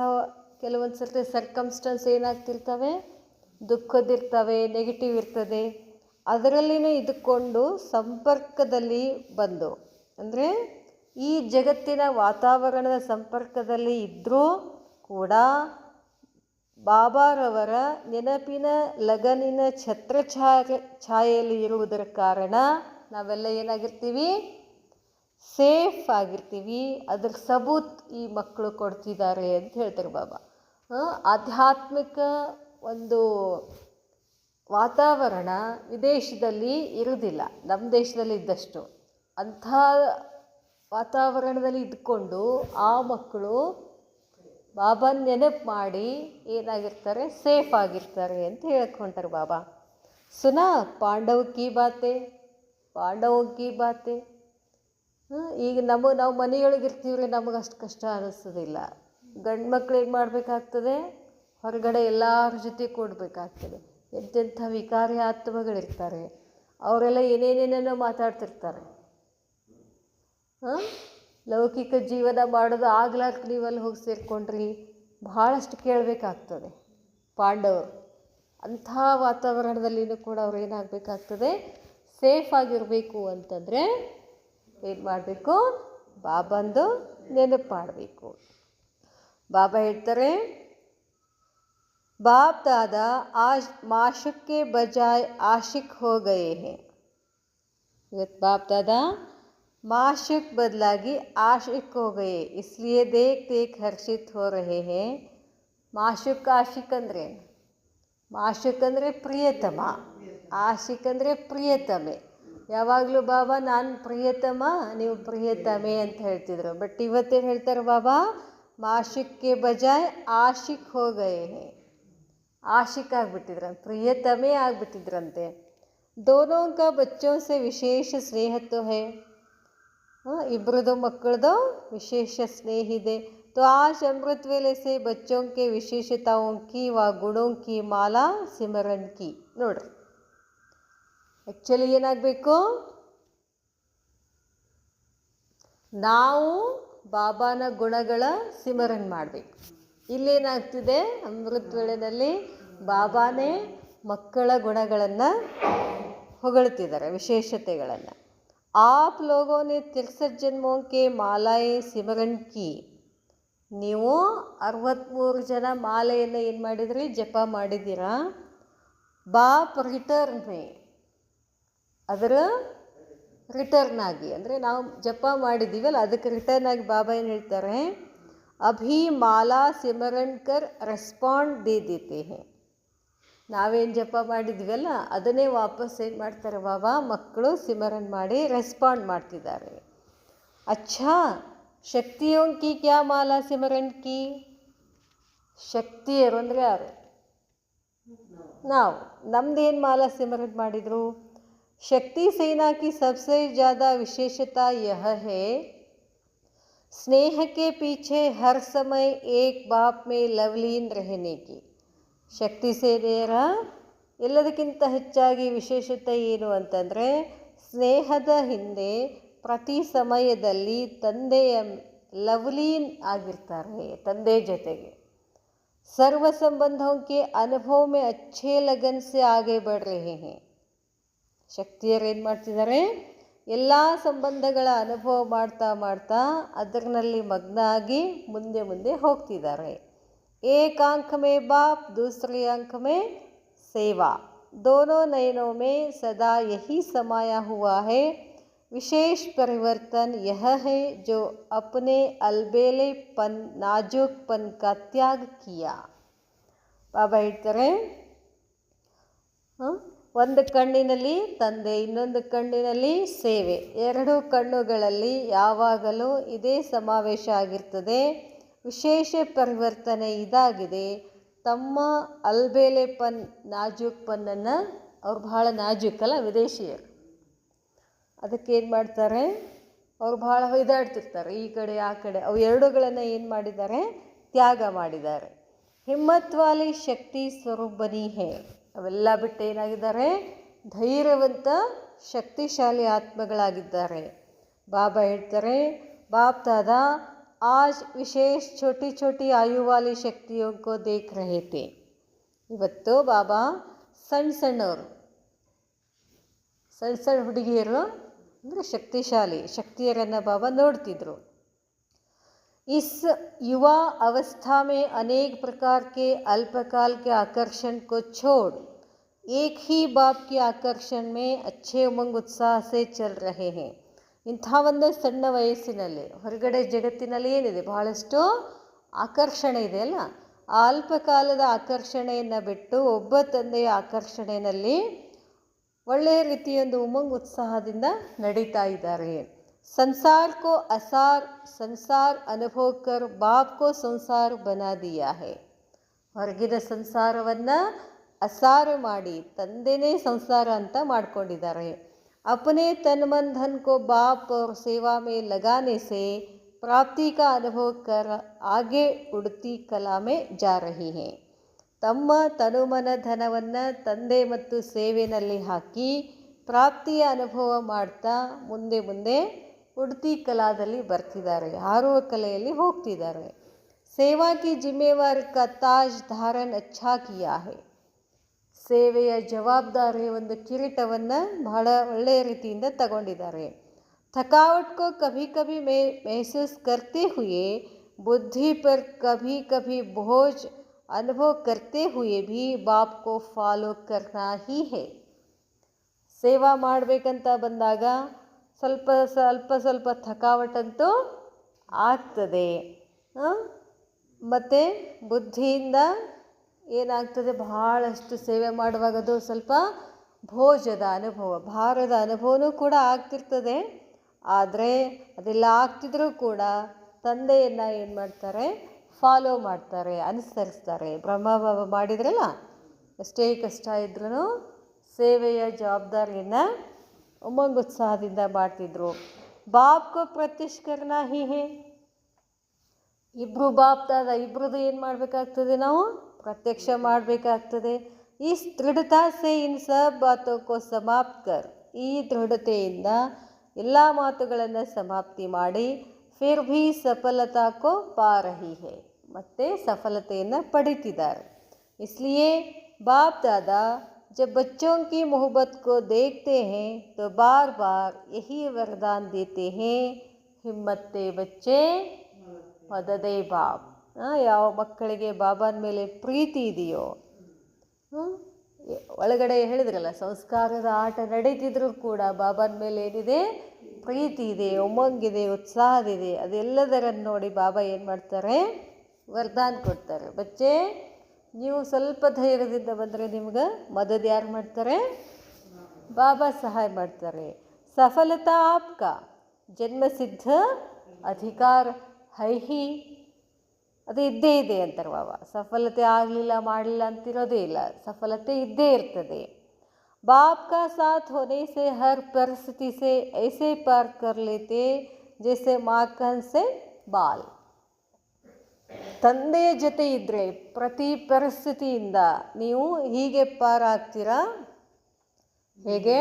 ಕೆಲವೊಂದು ಸರ್ತಿ ಸರ್ಕಮ್ಸ್ಟೆನ್ಸ್ ಏನಾಗ್ತಿರ್ತವೆ, ದುಃಖದಿರ್ತವೆ, ನೆಗೆಟಿವ್ ಇರ್ತದೆ. ಅದರಲ್ಲಿನೂ ಇದ್ಕೊಂಡು ಸಂಪರ್ಕದಲ್ಲಿ ಬಂದು, ಅಂದರೆ ಈ ಜಗತ್ತಿನ ವಾತಾವರಣದ ಸಂಪರ್ಕದಲ್ಲಿ ಇದ್ದರೂ ಕೂಡ ಬಾಬಾರವರ ನೆನಪಿನ ಲಗನಿನ ಛಾಯೆಯಲ್ಲಿ ಇರುವುದರ ಕಾರಣ ನಾವೆಲ್ಲ ಏನಾಗಿರ್ತೀವಿ, ಸೇಫ್ ಆಗಿರ್ತೀವಿ. ಅದ್ರ ಸಬೂತ್ ಈ ಮಕ್ಕಳು ಕೊಡ್ತಿದ್ದಾರೆ ಅಂತ ಹೇಳ್ತಾರೆ ಬಾಬಾ. ಆಧ್ಯಾತ್ಮಿಕ ಒಂದು ವಾತಾವರಣ ವಿದೇಶದಲ್ಲಿ ಇರುವುದಿಲ್ಲ, ನಮ್ಮ ದೇಶದಲ್ಲಿ ಇದ್ದಷ್ಟು. ಅಂಥ ವಾತಾವರಣದಲ್ಲಿ ಇದ್ಕೊಂಡು ಆ ಮಕ್ಕಳು ಬಾಬಾನ ನೆನಪು ಮಾಡಿ ಏನಾಗಿರ್ತಾರೆ, ಸೇಫ್ ಆಗಿರ್ತಾರೆ ಅಂತ ಹೇಳ್ಕೊಂತಾರೆ ಬಾಬಾ. ಸುನಾ ಪಾಂಡವ ಕಿ ಬಾತೆ. ಈಗ ನಾವು ಮನೆಯೊಳಗಿರ್ತೀವ್ರಿ, ನಮಗೆ ಅಷ್ಟು ಕಷ್ಟ ಅನ್ನಿಸೋದಿಲ್ಲ. ಗಂಡು ಮಕ್ಳು ಏನು ಮಾಡಬೇಕಾಗ್ತದೆ, ಹೊರಗಡೆ ಎಲ್ಲರ ಜೊತೆ ಕೊಡಬೇಕಾಗ್ತದೆ. ಎಂತೆಂಥ ವಿಕಾರಿ ಆತ್ಮಗಳಿರ್ತಾರೆ, ಅವರೆಲ್ಲ ಏನೇನೇನೇನೋ ಮಾತಾಡ್ತಿರ್ತಾರೆ. ಲೌಕಿಕ ಜೀವನ ಮಾಡೋದು ಆಗ್ಲಾರ್ಕ ನೀವಲ್ಲಿ ಹೋಗಿ ಸೇರಿಕೊಂಡ್ರಿ, ಭಾಳಷ್ಟು ಕೇಳಬೇಕಾಗ್ತದೆ. ಪಾಂಡವರು ಅಂಥ ವಾತಾವರಣದಲ್ಲಿನೂ ಕೂಡ ಅವ್ರು ಏನಾಗಬೇಕಾಗ್ತದೆ, ಸೇಫ್ ಆಗಿರಬೇಕು ಅಂತಂದರೆ ಏನು ಮಾಡಬೇಕು, ಬಾಬಂದು ನೆನಪು ಮಾಡಬೇಕು. ಬಾಬಾ ಹೇಳ್ತಾರೆ, ಬಾಪ್ ದಾದಾ ಆಜ್ ಮಾಶುಕ್ಕೆ ಬಜಾಯ್ ಆಶಿಕ್ ಹೋ ಗಯೇ ಹೇ. ಇವತ್ತು ಬಾಪ್ ದಾದಾ ಮಾಶುಕ್ ಬದಲಾಗಿ ಆಶಿಕ್ ಹೋ ಗಯೇ, ಇಸ್ಲಿಯೇ ದೇಖ್ ಹರ್ಷಿತ್ ಹೋ ರಹೇ ಹೇ. ಮಾಶುಕ್ ಆಶಿಕ್ ಅಂದರೆ, ಮಾಶುಕ್ ಅಂದರೆ ಪ್ರಿಯತಮ, ಆಶಿಕ್ ಅಂದರೆ ಪ್ರಿಯತಮೆ. ಯಾವಾಗಲೂ ಬಾಬಾ ನಾನು ಪ್ರಿಯತಮ, ನೀವು ಪ್ರಿಯತಮೆ ಅಂತ ಹೇಳ್ತಿದ್ರು. ಬಟ್ ಇವತ್ತೇನು ಹೇಳ್ತಾರೆ ಬಾಬಾ, ಮಾಶುಕ್ಕೆ ಬಜಾಯ್ ಆಶಿಕ್ ಹೋ ಗಯೇ ಹೇ. ಆಶಿಕ್ ಆಗಿಬಿಟ್ಟಿದ್ರಂತೆ, ಪ್ರಿಯತಮೆ ಆಗಿಬಿಟ್ಟಿದ್ರಂತೆ. ದೋನೋ ಕಾ ಬಚ್ಚೋ ಸೆ ವಿಶೇಷ ಸ್ನೇಹ ತೋ ಹೈ. ಇಬ್ಬರದು ಮಕ್ಕಳದು ವಿಶೇಷ ಸ್ನೇಹ ಇದೆ. तो आज अमृत वेले से बच्चों के विशेषताओं की व गुणों की माला सिमरन की. ನೋಡ್ರಿ, ಆ್ಯಕ್ಚುಲಿ ಏನಾಗಬೇಕು, ನಾವು ಬಾಬಾನ ಗುಣಗಳ ಸಿಮರನ್ ಮಾಡಬೇಕು. ಇಲ್ಲೇನಾಗ್ತಿದೆ, ಅಮೃತ ವೇಳೆಯಲ್ಲಿ ಬಾಬಾನೇ ಮಕ್ಕಳ ಗುಣಗಳನ್ನು ಹೊಗಳ್ತಿದ್ದಾರೆ, ವಿಶೇಷತೆಗಳನ್ನು. ಆಪ್ ಲೋಗೋನೆ 63 ಜನ್ಮೋಂ ಕೆ ಮಾಲಾಯೆ ಸಿಮರನ್ ಕಿ. ನೀವು 63 ಜನ ಮಾಲೆಯನ್ನು ಏನು ಮಾಡಿದ್ರಿ, ಜಪ ಮಾಡಿದ್ದೀರಾ. ಬಾಪ್ ರಿಟರ್ನ್ ಮೇ, ಅದರ ರಿಟರ್ನ್ ಆಗಿ, ಅಂದರೆ ನಾವು ಜಪ ಮಾಡಿದ್ದೀವಲ್ಲ ಅದಕ್ಕೆ ರಿಟರ್ನ್ ಆಗಿ ಬಾಬಾ ಏನು ಹೇಳ್ತಾರೆ, ಅಭಿ ಮಾಲಾ ಸಿಮರನ್ ಕರ್ ರೆಸ್ಪಾಂಡ್ ದೇ ದೇತೆ ಹೇ. ನಾವೇನು ಜಪ ಮಾಡಿದ್ವಲ್ಲ ಅದನ್ನೇ ವಾಪಸ್ ಏನು ಮಾಡ್ತಾರೆ ಬಾಬಾ, ಮಕ್ಕಳು ಸಿಮರನ್ ಮಾಡಿ ರೆಸ್ಪಾಂಡ್ ಮಾಡ್ತಿದ್ದಾರೆ. ಅಚ್ಛಾ, ಶಕ್ತಿಯೋಂ ಕಿ ಕ್ಯಾ ಮಾಲಾ ಸಿಮರನ್ ಕಿ. ಶಕ್ತಿಯರು ಅಂದರೆ ಯಾರು, ನಾವು. ನಮ್ದೇನು ಮಾಲಾ ಸಿಮರನ್ ಮಾಡಿದರು. ಶಕ್ತಿ ಸೇನಾ ಕಿ ಸಬ್ಸೆ ಜ್ಯಾದಾ ವಿಶೇಷತಾ ಯಹ ಹೇ, ಸ್ನೇಹ ಕೆ ಪೀಛೆ ಹರ್ ಸಮಯ ಏಕ್ ಬಾಪ್ ಮೇ ಲವ್ಲೀನ್ ರಹನೆ ಕಿ. ಶಕ್ತಿ ಸೇನೆಯರ ಎಲ್ಲದಕ್ಕಿಂತ ಹೆಚ್ಚಾಗಿ ವಿಶೇಷತೆ ಏನು ಅಂತಂದರೆ, ಸ್ನೇಹದ ಹಿಂದೆ ಪ್ರತಿ ಸಮಯದಲ್ಲಿ ತಂದೆಯ ಲವ್ಲೀನ್ ಆಗಿರ್ತಾರೆ, ತಂದೆ ಜೊತೆಗೆ. ಸರ್ವ ಸಂಬಂಧೋಂ ಕೆ ಅನುಭವ ಮೇ ಅಚ್ಛೇ ಲಗನ್ ಸೆ ಆಗೆ ಬಡ್ ರಹೆ ಹೇ. ಶಕ್ತಿಯರು ಏನು ಮಾಡ್ತಿದ್ದಾರೆ, ಎಲ್ಲ ಸಂಬಂಧಗಳ ಅನುಭವ ಮಾಡ್ತಾ ಮಾಡ್ತಾ ಅದರಲ್ಲಿ ಮಗ್ನ ಆಗಿ ಮುಂದೆ ಮುಂದೆ ಹೋಗ್ತಿದ್ದಾರೆ. एक आंख में बाप, दूसरी आंख में सेवा, दोनों नयनों में सदा यही समाया हुआ है. विशेष परिवर्तन यह है जो अपने अलबेलेपन, नाजुकपन का त्याग किया. ಬಾಬಾ ಹೇಳ್ತಾರೆ, ಒಂದು ಕಣ್ಣಿನಲ್ಲಿ ತಂದೆ, ಇನ್ನೊಂದು ಕಣ್ಣಿನಲ್ಲಿ ಸೇವೆ, ಎರಡು ಕಣ್ಣುಗಳಲ್ಲಿ ಯಾವಾಗಲೂ ಇದೇ ಸಮಾವೇಶ ಆಗಿರ್ತದೆ. ವಿಶೇಷ ಪರಿವರ್ತನೆ ಇದಾಗಿದೆ, ತಮ್ಮ ಅಲ್ಬೇಲೆಪನ್, ನಾಜೂಕ್ಪನ್ನನ್ನು, ಅವ್ರು ಬಹಳ ನಾಜೂಕಲ್ಲ ವಿದೇಶಿಯರು, ಅದಕ್ಕೇನು ಮಾಡ್ತಾರೆ, ಅವ್ರು ಭಾಳ ಹೊಯ್ದಾಡ್ತಿರ್ತಾರೆ ಈ ಕಡೆ ಆ ಕಡೆ. ಅವು ಎರಡುಗಳನ್ನು ಏನು ಮಾಡಿದ್ದಾರೆ, ತ್ಯಾಗ ಮಾಡಿದ್ದಾರೆ. ಹಿಮ್ಮತ್ ವಾಲಿ ಶಕ್ತಿ ಸ್ವರೂಪ ಬನಿ ಹೇ. ಅವೆಲ್ಲ ಬಿಟ್ಟು ಏನಾಗಿದ್ದಾರೆ, ಧೈರ್ಯವಂತ ಶಕ್ತಿಶಾಲಿ ಆತ್ಮಗಳಾಗಿದ್ದಾರೆ. ಬಾಬಾ ಹೇಳ್ತಾರೆ, ಬಾಪ್ ದಾದಾ आज विशेष छोटी छोटी आयु वाली शक्तियों को देख रहे थे. ಇವತ್ತು ಬಾಬಾ ಸಣ್ಣ ಸಣ್ಣವರು, ಸಣ್ಣ ಸಣ್ಣ ಹುಡುಗಿಯರು ಅಂದರೆ ಶಕ್ತಿಶಾಲಿ ಶಕ್ತಿಯರನ್ನು ಬಾಬಾ ನೋಡ್ತಿದ್ರು. इस युवा अवस्था में अनेक प्रकार के अल्पकाल के आकर्षण को छोड़ एक ही बाप के आकर्षण में अच्छे उमंग उत्साह से चल रहे हैं. ಇಂಥ ಒಂದು ಸಣ್ಣ ವಯಸ್ಸಿನಲ್ಲಿ ಹೊರಗಡೆ ಜಗತ್ತಿನಲ್ಲಿ ಏನಿದೆ, ಬಹಳಷ್ಟು ಆಕರ್ಷಣೆ ಇದೆಯಲ್ಲ, ಆ ಅಲ್ಪಕಾಲದ ಆಕರ್ಷಣೆಯನ್ನು ಬಿಟ್ಟು ಒಬ್ಬ ತಂದೆಯ ಆಕರ್ಷಣೆಯಲ್ಲಿ ಒಳ್ಳೆಯ ರೀತಿಯೊಂದು ಉಮಂಗ್ ಉತ್ಸಾಹದಿಂದ ನಡೀತಾ ಇದ್ದಾರೆ. ಸಂಸಾರ ಕೋ ಅಸಾರ್, ಸಂಸಾರ ಅನುಭವ ಕರ್ ಬಾಪ್ ಕೋ ಸಂಸಾರ ಬನಾ ದಿಯಾ ಹೇ. ಹೊರಗಿನ ಸಂಸಾರವನ್ನು ಅಸಾರ ಮಾಡಿ ತಂದೆನೇ ಸಂಸಾರ ಅಂತ ಮಾಡ್ಕೊಂಡಿದ್ದಾರೆ. अपने तन मन धन को बाप और सेवा में लगाने से प्राप्ति का अनुभव कर आगे उड़ती कला में जा रही हैं. ತಮ್ಮ ತನುಮನ ಧನವನ್ನು ತಂದೆ ಮತ್ತು ಸೇವೆಯಲ್ಲಿ ಹಾಕಿ ಪ್ರಾಪ್ತಿಯ ಅನುಭವ ಮಾಡ್ತಾ ಮುಂದೆ ಮುಂದೆ ಉಡ್ತಿ ಕಲಾದಲ್ಲಿ ಬರ್ತಿದ್ದಾರೆ, ಹಾರುವ ಕಲೆಯಲ್ಲಿ ಹೋಗ್ತಿದ್ದಾರೆ. ಸೇವಾ ಕಿ ಜಿಮ್ಮೇವಾರಿ ಕಾ ತಾಜ್ ಧಾರನ್ ಅಚ್ಛಾ ಕಿಯಾ ಹೇ. ಸೇವೆಯ ಜವಾಬ್ದಾರಿಯ ಒಂದು ಕಿರೀಟವನ್ನು ಬಹಳ ಒಳ್ಳೆಯ ರೀತಿಯಿಂದ ತಗೊಂಡಿದ್ದಾರೆ. ಥಕಾವಟ್ ಕೋ ಕಭಿ ಕಭಿ महसूस करते हुए बुद्धि पर कभी कभी बोझ अनुभव करते हुए भी बाप को फॉलो करना ही है. ಸೇವಾ ಮಾಡಬೇಕಂತ ಬಂದಾಗ ಸ್ವಲ್ಪ ಸ್ವಲ್ಪ ಸ್ವಲ್ಪ ಥಕಾವಟಂತೂ ಆಗ್ತದೆ. ಮತ್ತು ಬುದ್ಧಿಯಿಂದ ಏನಾಗ್ತದೆ, ಬಹಳಷ್ಟು ಸೇವೆ ಮಾಡುವಾಗದು ಸ್ವಲ್ಪ ಭೋಜದ ಅನುಭವ, ಭಾರದ ಅನುಭವನೂ ಕೂಡ ಆಗ್ತಿರ್ತದೆ. ಆದರೆ ಅದೆಲ್ಲ ಆಗ್ತಿದ್ರೂ ಕೂಡ ತಂದೆಯನ್ನು ಏನು ಮಾಡ್ತಾರೆ, ಫಾಲೋ ಮಾಡ್ತಾರೆ, ಅನುಸರಿಸ್ತಾರೆ. ಬ್ರಹ್ಮಬಾಬಾ ಮಾಡಿದ್ರಲ್ಲ, ಎಷ್ಟೇ ಕಷ್ಟ ಇದ್ರೂ ಸೇವೆಯ ಜವಾಬ್ದಾರಿಯನ್ನು ಉಮಂಗ್ ಉತ್ಸಾಹದಿಂದ ಮಾಡ್ತಿದ್ರು. ಬಾಪ್ ಕೋ ಪ್ರತ್ಯಕ್ಷ ಕರ್ನಾ ಹಿ ಹೇ. ಇಬ್ಬರು ಬಾಪ್ ದಾದ ಇಬ್ಬರದು ಏನು ಮಾಡಬೇಕಾಗ್ತದೆ, ನಾವು ಪ್ರತ್ಯಕ್ಷ ಮಾಡಬೇಕಾಗ್ತದೆ. ಈ ದೃಢತಾ ಸೇ ಇನ್ ಸಬ್ ಬಾತೋ ಕೋ ಸಮಾಪ್ತ ಕರ್. ಈ ದೃಢತೆಯಿಂದ ಎಲ್ಲ ಮಾತುಗಳನ್ನು ಸಮಾಪ್ತಿ ಮಾಡಿ ಫಿರ್ ಭೀ ಸಫಲತಾ ಕೋ ಪಾ ರಹಿ ಹೇ. ಮತ್ತು ಸಫಲತೆಯನ್ನು ಪಡೀತಿದ್ದಾರೆ. इसलिए बाप दादा जब बच्चों की मोहब्बत को देखते हैं तो बार बार यही वरदान देते हैं, ಹಿಮ್ಮತ್ತೆ ಬಚ್ಚೆ ಮದದೇ ಬಾಬ್. ಯಾವ ಮಕ್ಕಳಿಗೆ ಬಾಬಾನ ಮೇಲೆ ಪ್ರೀತಿ ಇದೆಯೋ, ಒಳಗಡೆ ಹೇಳಿದ್ರಲ್ಲ ಸಂಸ್ಕಾರದ ಆಟ ನಡೀತಿದ್ರು ಕೂಡ ಬಾಬಾನ ಮೇಲೆ ಏನಿದೆ, ಪ್ರೀತಿ ಇದೆ, ಉಮಂಗಿದೆ, ಉತ್ಸಾಹದಿದೆ. ಅದೆಲ್ಲದರನ್ನು ನೋಡಿ ಬಾಬಾ ಏನು ಮಾಡ್ತಾರೆ, ವರದಾನ ಕೊಡ್ತಾರೆ. ಬಚ್ಚೆ ನೀವು ಸ್ವಲ್ಪ ಧೈರ್ಯದಿಂದ ಬಂದರೆ ನಿಮ್ಗೆ ಮದದ್ ಯಾರು ಮಾಡ್ತಾರೆ, ಬಾಬಾ ಸಹಾಯ ಮಾಡ್ತಾರೆ. ಸಫಲತಾ ಆಪ್ಕ ಜನ್ಮಸಿದ್ಧ ಅಧಿಕಾರ ಹೈ ಹಿ, ಅದು ಇದ್ದೇ ಇದೆ ಅಂತಾರೆ ಬಾಬಾ. ಸಫಲತೆ ಆಗಲಿಲ್ಲ ಮಾಡಲಿಲ್ಲ ಅಂತಿರೋದೇ ಇಲ್ಲ, ಸಫಲತೆ ಇದ್ದೇ ಇರ್ತದೆ. बाप का साथ होने से हर परिस्थिति से ऐसे पार कर लेते जैसे माखन से बाल. ತಂದೆಯ ಜೊತೆ ಇದ್ದರೆ ಪ್ರತಿ ಪರಿಸ್ಥಿತಿಯಿಂದ ನೀವು ಹೀಗೆ ಪಾರಾಗ್ತೀರಾ, ಹೇಗೆ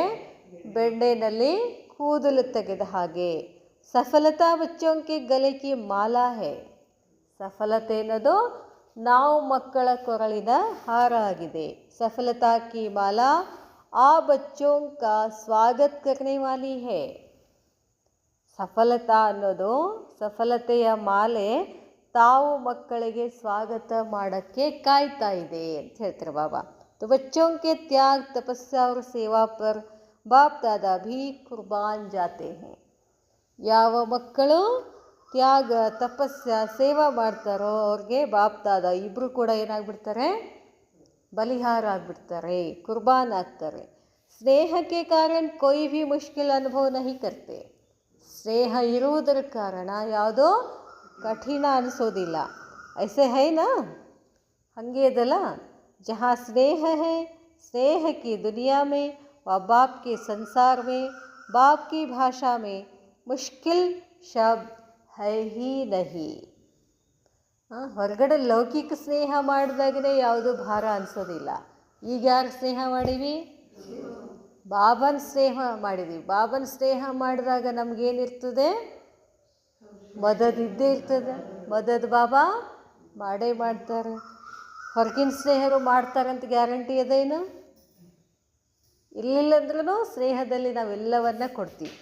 ಬೆಣ್ಣೆನಲ್ಲಿ ಕೂದಲು ತೆಗೆದ ಹಾಗೆ. ಸಫಲತಾ ಬಚ್ಚೋಂ ಕೆ ಗಲೆ ಕಿ ಮಾಲಾ ಹೈ. ಸಫಲತೆ ಅನ್ನೋದು ನಾವು ಮಕ್ಕಳ ಕೊರಳಿನ ಹಾರ ಆಗಿದೆ. ಸಫಲತಾ ಕಿ ಮಾಲಾ ಆ ಬಚ್ಚೋಂ ಕಾ ಸ್ವಾಗತ ಕರ್ನೆ ವಾಲಿ ಹೈ. ಸಫಲತಾ ಅನ್ನೋದು, ಸಫಲತೆಯ ಮಾಲೆ ತಾವು ಮಕ್ಕಳಿಗೆ ಸ್ವಾಗತ ಮಾಡೋಕ್ಕೆ ಕಾಯ್ತಾ ಇದೆ ಅಂತ ಹೇಳ್ತಾರೆ ಬಾಬಾ. तो बच्चों के त्याग तपस्या और सेवा पर बाप दादा भी कुर्बान जाते हैं. ಯಾವ ಮಕ್ಕಳು ತ್ಯಾಗ ತಪಸ್ಯ ಸೇವಾ ಮಾಡ್ತಾರೋ ಅವ್ರಿಗೆ ಬಾಪ್ ದಾದಾ ಇಬ್ಬರು ಕೂಡ ಏನಾಗ್ಬಿಡ್ತಾರೆ, ಬಲಿಹಾರ ಆಗಿಬಿಡ್ತಾರೆ, ಕುರ್ಬಾನ್ ಆಗ್ತಾರೆ. ಸ್ನೇಹಕ್ಕೆ ಕಾರಣ कोई भी मुश्किल अनुभव नहीं करते. ಸ್ನೇಹ ಇರುವುದರ ಕಾರಣ ಯಾವುದೋ ಕಠಿಣ ಅನಿಸೋದಿಲ್ಲ. ಐಸೆ ಹೈ ನಾ, ಹಾಗೆ ಇದಲ್ಲ. ಜहाँ स्नेह है, स्नेह की दुनिया में व बाप के संसार में बाप की भाषा में मुश्किल शब्द है ही नहीं. ಹೊರಗಡೆ ಲೌಕಿಕ ಸ್ನೇಹ ಮಾಡಿದಾಗಲೇ ಯಾವುದು ಭಾರ ಅನಿಸೋದಿಲ್ಲ. ಈಗ ಯಾರು ಸ್ನೇಹ ಮಾಡೀವಿ, ಬಾಬನ ಸ್ನೇಹ ಮಾಡಿದ್ದೀವಿ. ಬಾಬನ ಸ್ನೇಹ ಮಾಡಿದಾಗ ನಮಗೇನಿರ್ತದೆ, ಮದದ್ ಇದ್ದೇ ಇರ್ತದೆ. ಮದದ್ ಬಾಬಾ ಮಾಡೇ ಮಾಡ್ತಾರೆ. ಹೊರಗಿನ ಸ್ನೇಹರು ಮಾಡ್ತಾರಂತ ಗ್ಯಾರಂಟಿ ಅದೇನು ಇರಲಿಲ್ಲ ಅಂದ್ರೂ ಸ್ನೇಹದಲ್ಲಿ ನಾವೆಲ್ಲವನ್ನ ಕೊಡ್ತೀವಿ.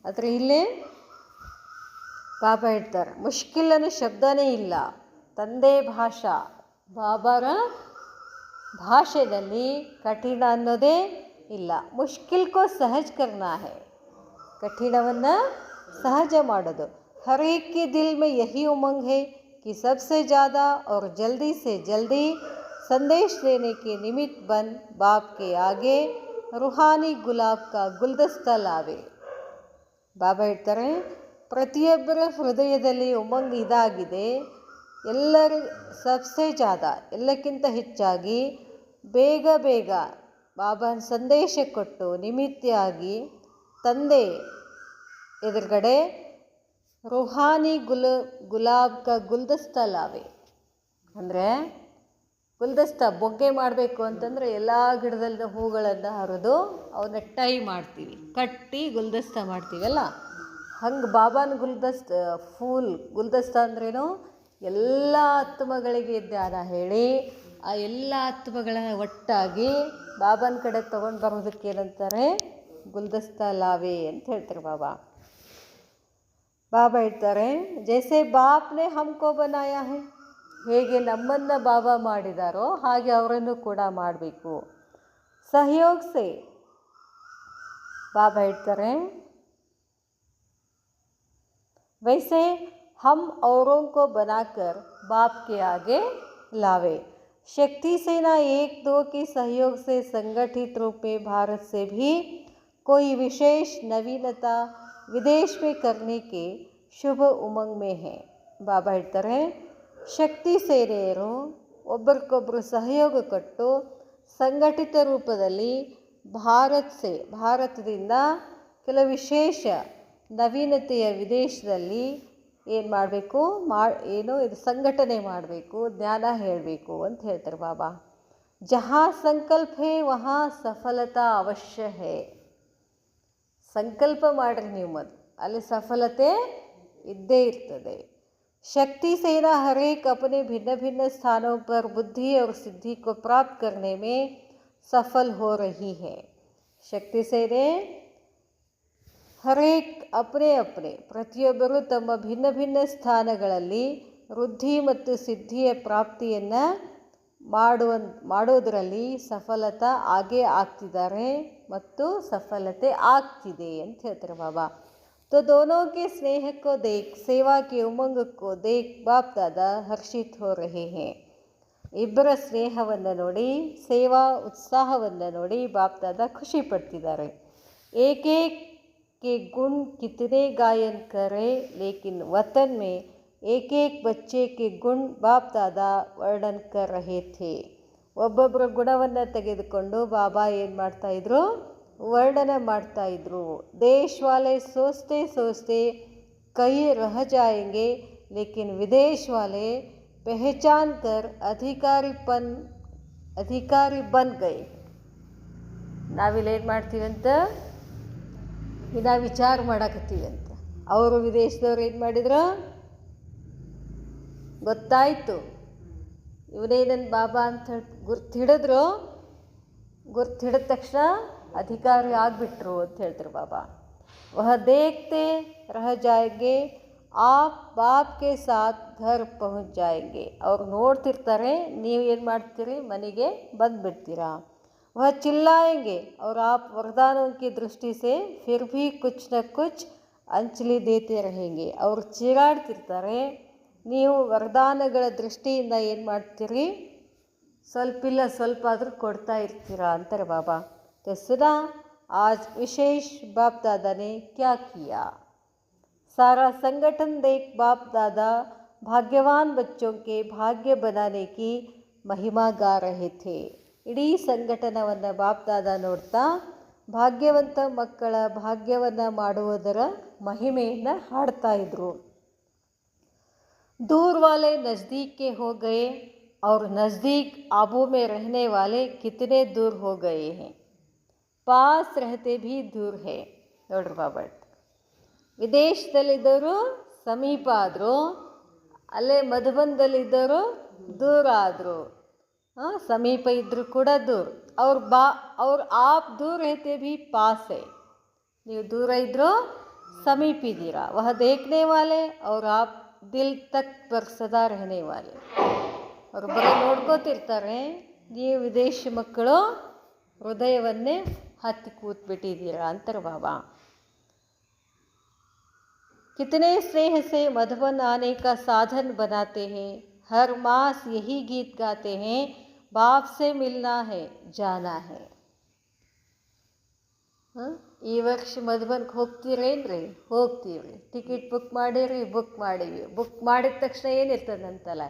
ಆದರೆ ಇಲ್ಲೇ ಬಾಬಾ ಹೇಳ್ತಾರೆ, ಮುಷ್ಕಿಲ್ ಅನ್ನೋ ಶಬ್ದನೇ ಇಲ್ಲ. ತಂದೆ ಭಾಷಾ, ಬಾಬಾರ ಭಾಷೆಯಲ್ಲಿ ಕಠಿಣ ಅನ್ನೋದೇ ಇಲ್ಲ. ಮುಷ್ಕಿಲ್ ಕೋ ಸಹಜ ಕರ್ನಾ ಹೈ, ಕಠಿಣವನ್ನು ಸಹಜ ಮಾಡೋದು. हर एक के दिल में यही उमंग है कि सबसे ज़्यादा और जल्दी से जल्दी संदेश देने के निमित्त बन बाप के आगे रूहानी गुलाब का गुलदस्ता लावे. ಬಾಬಾ ಹೇಳ್ತಾರೆ, ಪ್ರತಿಯೊಬ್ಬರ ಹೃದಯದಲ್ಲಿ ಉಮಂಗ್ ಇದಾಗಿದೆ. ಎಲ್ಲರೂ ಸಬ್ಸೆ ಜಾದ, ಎಲ್ಲಕ್ಕಿಂತ ಹೆಚ್ಚಾಗಿ ಬೇಗ ಬೇಗ ಬಾಬಾನ ಸಂದೇಶ ಕೊಟ್ಟು ನಿಮಿತ್ತಿಯಾಗಿ ತಂದೆ ಎದುರುಗಡೆ ರೂಹಾನಿ ಗುಲಾಬ್ ಕ ಗುಲ್ದಸ್ತಾ ಲಾವೆ. ಅಂದರೆ ಗುಲ್ದಸ್ತಾ ಬೊಗ್ಗೆ ಮಾಡಬೇಕು ಅಂತಂದರೆ ಎಲ್ಲ ಗಿಡದಲ್ಲಿ ಹೂಗಳನ್ನು ಹರಿದು ಅವನ್ನ ಟೈ ಮಾಡ್ತೀವಿ, ಕಟ್ಟಿ ಗುಲ್ದಸ್ತಾ ಮಾಡ್ತೀವಲ್ಲ, ಹಂಗೆ ಬಾಬಾನ ಗುಲ್ದಸ್ತಾ ಅಂದ್ರೇನು, ಎಲ್ಲ ಆತ್ಮಗಳಿಗೆ ಜ್ಞಾನ ಹೇಳಿ ಆ ಎಲ್ಲ ಆತ್ಮಗಳ ಒಟ್ಟಾಗಿ ಬಾಬಾನ ಕಡೆ ತೊಗೊಂಡು ಬರೋದಕ್ಕೆ ಏನಂತಾರೆ, ಗುಲ್ದಸ್ತಾ ಲಾವೆ ಅಂತ ಹೇಳ್ತಾರೆ ಬಾಬಾ. ಬಾಬಾ ಹೇಳ್ತಾರೆ, ಜೈಸೆ ಬಾಪ್ನೆ ಹಮ್ಕೋ ಬನಾಯಾ ಹೈ, ಹೇಗೆ ನಮ್ಮನ್ನು ಬಾಬಾ ಮಾಡಿದಾರೋ ಹಾಗೆ ಅವರನ್ನು ಕೂಡ ಮಾಡಬೇಕು. ಸಹಯೋಗ ಸೆ, ಬಾಬಾ ಹೇಳ್ತಾರೆ, वैसे हम औरों को बनाकर बाप के आगे लावे. शक्ति सेना 1-2 के सहयोग से संगठित रूप में भारत से भी कोई विशेष नवीनता विदेश में करने के शुभ उमंग में है. ಬಾಬಾ ಹೇಳ್ತಾರೆ, ಶಕ್ತಿ ಸೇನೆಯರು ಒಬ್ಬರಿಗೊಬ್ಬರು ಸಹಯೋಗ ಕೊಟ್ಟು ಸಂಘಟಿತ ರೂಪದಲ್ಲಿ ಭಾರತದಿಂದ ಕೆಲವು ವಿಶೇಷ ನವೀನತೆಯ ವಿದೇಶದಲ್ಲಿ ಏನು ಮಾಡಬೇಕು, ಇದು ಸಂಘಟನೆ ಮಾಡಬೇಕು, ಜ್ಞಾನ ಹೇಳಬೇಕು ಅಂತ ಹೇಳ್ತಾರೆ ಬಾಬಾ. ಜಹಾ ಸಂಕಲ್ಪ ಹೇ ವಹಾ ಸಫಲತಾ ಅವಶ್ಯ ಹೇ. ಸಂಕಲ್ಪ ಮಾಡಿರಿ ನೀವು, ಅಲ್ಲಿ ಸಫಲತೆ ಇದ್ದೇ ಇರ್ತದೆ. शक्ति सेना हर एक अपने भिन्न भिन्न स्थानों पर बुद्धि और सिद्धि को प्राप्त करने में सफल हो रही है. ಶಕ್ತಿ ಸೇನೆ ಹರೇಕ್ ಅಪನೆ ಅಪನೆ ಪ್ರತಿಯೊಬ್ಬರು ತಮ್ಮ ಭಿನ್ನ ಭಿನ್ನ ಸ್ಥಾನಗಳಲ್ಲಿ ವೃದ್ಧಿ ಮತ್ತು ಸಿದ್ಧಿಯ ಪ್ರಾಪ್ತಿಯನ್ನು ಮಾಡೋದರಲ್ಲಿ ಸಫಲತೆ ಆಗೇ ಆಗ್ತಿದ್ದಾರೆ ಮತ್ತು ಸಫಲತೆ ಆಗ್ತಿದೆ ಅಂತ ಹೇಳ್ತಾರೆ ಬಾಬಾ. तो दोनों के स्नेह को देख सेवा के उमंग को देख बाप दादा हर्षित हो रहे हैं. ಇಬ್ಬರ ಸ್ನೇಹವನ್ನು ನೋಡಿ ಸೇವಾ ಉತ್ಸಾಹವನ್ನು ನೋಡಿ ಬಾಪ್ ದಾದಾ ಖುಷಿ ಪಡ್ತಿದ್ದಾರೆ. एक एक के गुण कितने गायन करे लेकिन वतन में एक एक बच्चे के गुण बाप दादा ವರ್ಣನ್ कर रहे थे. ಒಬ್ಬೊಬ್ಬರ ಗುಣವನ್ನು ತೆಗೆದುಕೊಂಡು ಬಾಬಾ ಏನು ಮಾಡ್ತಾಯಿದ್ರು, ವರ್ಣನೆ ಮಾಡ್ತಾಯಿದ್ರು. ದೇಶ್ ವಾಲೆ ಸೋಚತೆ ಸೋಚತೆ ಕೈ ರಹ ಜಾಯೆಂಗೆ ಲೇಕಿನ್ ವಿದೇಶ್ ವಾಲೆ पहचान कर ಅಧಿಕಾರಿ ಬನ್ ಗೈ. ನಾವಿಲ್ಲೇನು ಮಾಡ್ತೀವಂತ ನಾವು ವಿಚಾರ ಮಾಡಕತ್ತೀವಂತ. ಅವರು ವಿದೇಶದವ್ರು ಏನು ಮಾಡಿದ್ರು ಗೊತ್ತಾಯಿತು, ಇವನೇ ನನ್ನ ಬಾಬಾ ಅಂತ ಗುರ್ತಿಡಿದ್ರು. ಗುರ್ತಿಡಿದ ತಕ್ಷಣ ಅಧಿಕಾರಿ ಆಗಿಬಿಟ್ರು ಅಂತ ಹೇಳ್ತಾರೆ ಬಾಬಾ. ವಹ ದೇಖ್ತೆ ರಹ ಜಾಯೆಂಗೆ आप बाप के साथ घर पहुंच जाएंगे. ಅವ್ರು ನೋಡ್ತಿರ್ತಾರೆ, ನೀವು ಏನು ಮಾಡ್ತೀರಿ, ಮನೆಗೆ ಬಂದುಬಿಡ್ತೀರಾ. वह चिल्लाएंगे और आप वरदानों की दृष्टि से फिर भी कुछ न कुछ अंजलि देते रहेंगे. ಅವ್ರು ಚೀರಾಡ್ತಿರ್ತಾರೆ, ನೀವು ವರದಾನಗಳ ದೃಷ್ಟಿಯಿಂದ ಏನು ಮಾಡ್ತೀರಿ, ಸ್ವಲ್ಪಿಲ್ಲ ಸ್ವಲ್ಪ ಆದರೂ ಕೊಡ್ತಾ ಇರ್ತೀರಾ ಅಂತಾರೆ ಬಾಬಾ. तो सुना आज विशेष बाप दादा ने क्या किया. सारा संगठन देख बाप दादा भाग्यवान बच्चों के भाग्य बनाने की महिमा गा रहे थे. ಇಡೀ ಸಂಘಟನವನ್ನು ಬಾಪ್ ದಾದಾ ನೋಡ್ತಾ ಭಾಗ್ಯವಂತ ಮಕ್ಕಳ ಭಾಗ್ಯವನ್ನು ಮಾಡುವುದರ ಮಹಿಮೆಯನ್ನು ಹಾಡ್ತಾ ಇದ್ರು. दूर वाले नज़दीक के हो गए और नज़दीक आबू में रहने वाले कितने दूर हो गए हैं. पास रहते भी दूर है. ನೋಡ್ರಿ ಬಾಬಾ, ವಿದೇಶದಲ್ಲಿದ್ದವರು ಸಮೀಪ ಆದರು, ಅಲ್ಲೇ ಮಧುಬನದಲ್ಲಿದ್ದವರು ದೂರ ಆದರು. ಸಮೀಪ ಇದ್ದರೂ ಕೂಡ ದೂರ. ಅವ್ರು ಆಪ್ ದೂರ रहते भी पास है. ನೀವು ದೂರ ಇದ್ದರೂ ಸಮೀಪ ಇದ್ದೀರಾ. ವಹ ದೇಖ್ನೆ ವಾಲೆ ಅವ್ರು ಆಪ್ ದಿಲ್ ತಕ್ ಪರ್ ಸದಾ रहने वाले. ಅವರು ಬರೀ ನೋಡ್ಕೋತಿರ್ತಾರೆ, ನೀವು ವಿದೇಶಿ ಮಕ್ಕಳು ಹೃದಯವನ್ನೇ ಹತ್ತಿ ಕೂತ್ಬಿಟ್ಟಿದ್ದೀರಾ ಅಂತಾರೆ ಬಾಬಾ. कितने स्नेह से मधुबन आने का साधन बनाते हैं. हर मास यही गीत गाते हैं, बाप से मिलना है जाना है. ಈ ವರ್ಷ ಮಧುಬನ್ಗೆ ಹೋಗ್ತೀರೇನ್ರಿ? ಹೋಗ್ತೀವಿ. ಟಿಕೆಟ್ ಬುಕ್ ಮಾಡೀರಿ? ಬುಕ್ ಮಾಡೀವಿ. ಬುಕ್ ಮಾಡಿದ ತಕ್ಷಣ ಏನಿರ್ತದಂತಲ್ಲ,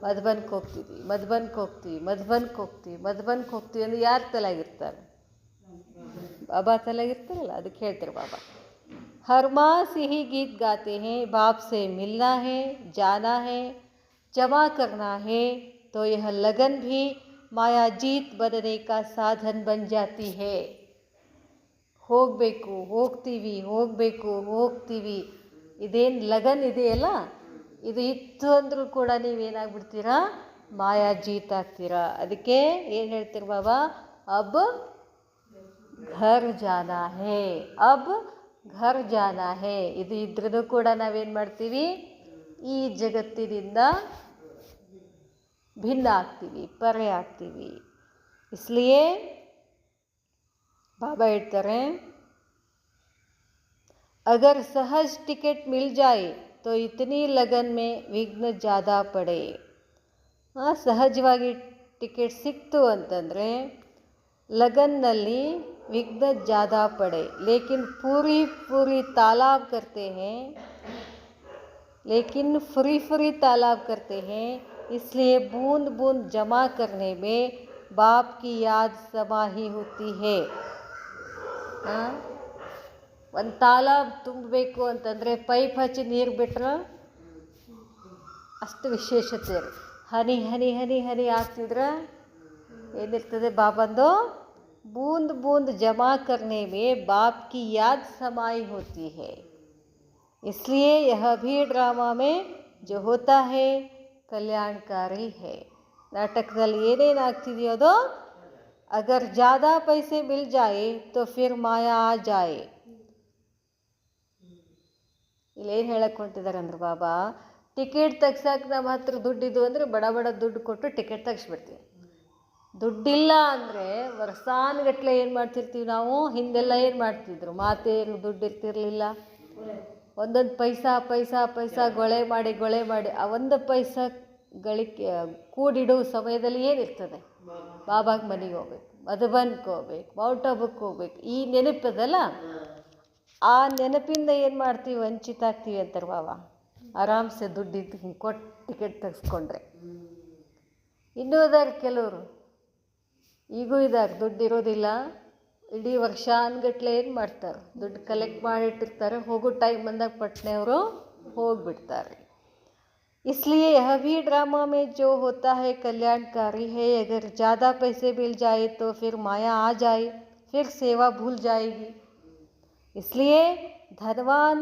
ಮಧುಬನ್ಗೆ ಹೋಗ್ತೀವಿ, ಮಧುಬನ್ಗೆ ಹೋಗ್ತೀವಿ, ಮಧುಬನ್ಗೆ ಹೋಗ್ತೀವಿ, ಮಧುಬನ್ಗೆ ಹೋಗ್ತೀವಿ ಅಂದ್ರೆ ಯಾರು ತಲೆಯಾಗಿರ್ತಾರೆ? ಬಾಬಾ ತಲೆಯಾಗಿರ್ತಾರಲ್ಲ, ಅದಕ್ಕೆ ಹೇಳ್ತಾರೆ ಬಾಬಾ. हर मास यही गीत गाते हैं, बाप से मिलना है जाना है जमा करना है. तो यह लगन भी माया जीत बनने का साधन बन जाती है. ಹೋಗಬೇಕು, ಹೋಗ್ತೀವಿ, ಹೋಗಬೇಕು, ಹೋಗ್ತೀವಿ, ಇದೇನು ಲಗನ್ ಇದೆಯಲ್ಲ, ಇದು ಇತ್ತು ಅಂದರೂ ಕೂಡ ನೀವೇನಾಗ್ಬಿಡ್ತೀರಾ, ಮಾಯಾ ಜೀತ್ ಆಗ್ತೀರಾ. ಅದಕ್ಕೆ ಏನು ಹೇಳ್ತೀರ ಬಾಬಾ, ಅಬ್ ಘರ್ ಜಾನಾ ಹೇ, ಅಬ್ ಘರ್ ಜಾನಾ ಹೇ. ಇದು ಇದ್ರೂ ಕೂಡ ನಾವೇನು ಮಾಡ್ತೀವಿ, ಈ ಜಗತ್ತಿನಿಂದ ಭಿನ್ನ ಆಗ್ತೀವಿ, ಪರೆ ಆಗ್ತೀವಿ. ಇಸ್ಲಿಯೇ ಬಾಬಾ ಹೇಳ್ತಾರೆ, अगर सहज टिकट मिल जाए तो इतनी लगन में विघ्न ज़्यादा पड़े. ಸಹಜವಾಗಿ ಟಿಕೆಟ್ ಸಿಕ್ತು ಅಂತಂದರೆ लगनನಲ್ಲಿ विघ्न ज़्यादा पड़े. लेकिन पूरी तालाब करते हैं, लेकिन फुरी तालाब करते हैं. इसलिए बूंद बूंद जमा करने में बाप की याद समाही होती है. ಒಂದು ತಾಲಾಬ್ ತುಂಬಬೇಕು ಅಂತಂದರೆ ಪೈಪ್ ಹಚ್ಚಿ ನೀರು ಬಿಟ್ರೆ ಅಷ್ಟು ವಿಶೇಷತೆ ರೀ. ಹನಿ ಹನಿ ಹನಿ ಹನಿ ಆಗ್ತಿದ್ರೆ ಏನಿರ್ತದೆ ಬಾಬಂದು, बूंद बूंद जमा करने में बाप की याद समाई होती है. इसलिए यह भी ड्रामा में जो होता है कल्याणकारी है. ನಾಟಕದಲ್ಲಿ ಏನೇನಾಗ್ತಿದೆಯೋ ಅದು अगर ज़्यादा पैसे मिल जाए तो फिर माया आ जाए. ಇಲ್ಲೇನು ಹೇಳಕ್ಕೆ ಹೊಂಟಿದ್ದಾರೆ ಅಂದ್ರೆ ಬಾಬಾ, ಟಿಕೆಟ್ ತೆಗ್ಸಕ್ಕೆ ನಮ್ಮ ಹತ್ರ ದುಡ್ಡಿದ್ದು ಅಂದರೆ ಬಡ ಬಡ ದುಡ್ಡು ಕೊಟ್ಟು ಟಿಕೆಟ್ ತೆಗಿಸ್ಬಿಡ್ತೀವಿ. ದುಡ್ಡಿಲ್ಲ ಅಂದರೆ ವರ್ಷಾನುಗಟ್ಲೆ ಏನು ಮಾಡ್ತಿರ್ತೀವಿ ನಾವು. ಹಿಂದೆಲ್ಲ ಏನು ಮಾಡ್ತಿದ್ರು, ಮಾತೇನು ದುಡ್ಡು ಇರ್ತಿರ್ಲಿಲ್ಲ. ಒಂದೊಂದು ಪೈಸಾ ಪೈಸಾ ಪೈಸಾ ಗೊಳೆ ಮಾಡಿ ಆ ಒಂದು ಪೈಸಾ ಗಳಿಕೆ ಕೂಡಿಡೋ ಸಮಯದಲ್ಲಿ ಏನಿರ್ತದೆ, ಬಾಬಾಗೆ ಮನೆಗೆ ಹೋಗ್ಬೇಕು, ಮಧುಬನ್ಗೆ ಹೋಗ್ಬೇಕು, ಮೌಂಟ್ ಆಬುಕ್ಕೆ ಹೋಗ್ಬೇಕು, ಈ ನೆನಪದಲ್ಲ. ಆ ನೆನಪಿಂದ ಏನು ಮಾಡ್ತೀವಿ, ವಂಚಿತ ಆಗ್ತೀವಿ ಅಂತಾರೆ ಬಾಬಾ. ಆರಾಮ್ಸೆ ದುಡ್ಡಿದ್ದು ಹಿಂಗೆ ಕೊಟ್ಟು ಟಿಕೆಟ್ ತೆಗೆಸ್ಕೊಂಡ್ರೆ. ಇನ್ನೂ ಇದ್ದಾರೆ ಕೆಲವರು, ಈಗೂ ಇದ್ದಾರೆ, ದುಡ್ಡು ಇರೋದಿಲ್ಲ, ಇಡೀ ವರ್ಷಾನುಗಟ್ಲೆ ಏನು ಮಾಡ್ತಾರೆ, ದುಡ್ಡು ಕಲೆಕ್ಟ್ ಮಾಡಿಟ್ಟಿರ್ತಾರೆ, ಹೋಗೋ ಟೈಮ್ ಬಂದಾಗ ಪಟ್ನೆಯವರು ಹೋಗಿಬಿಡ್ತಾರೆ. इसलिए यह भी ड्रामा में जो होता है कल्याणकारी है. अगर ज़्यादा पैसे मिल जाए तो फिर माया आ जाए, फिर सेवा भूल जाएगी. इसलिए धनवान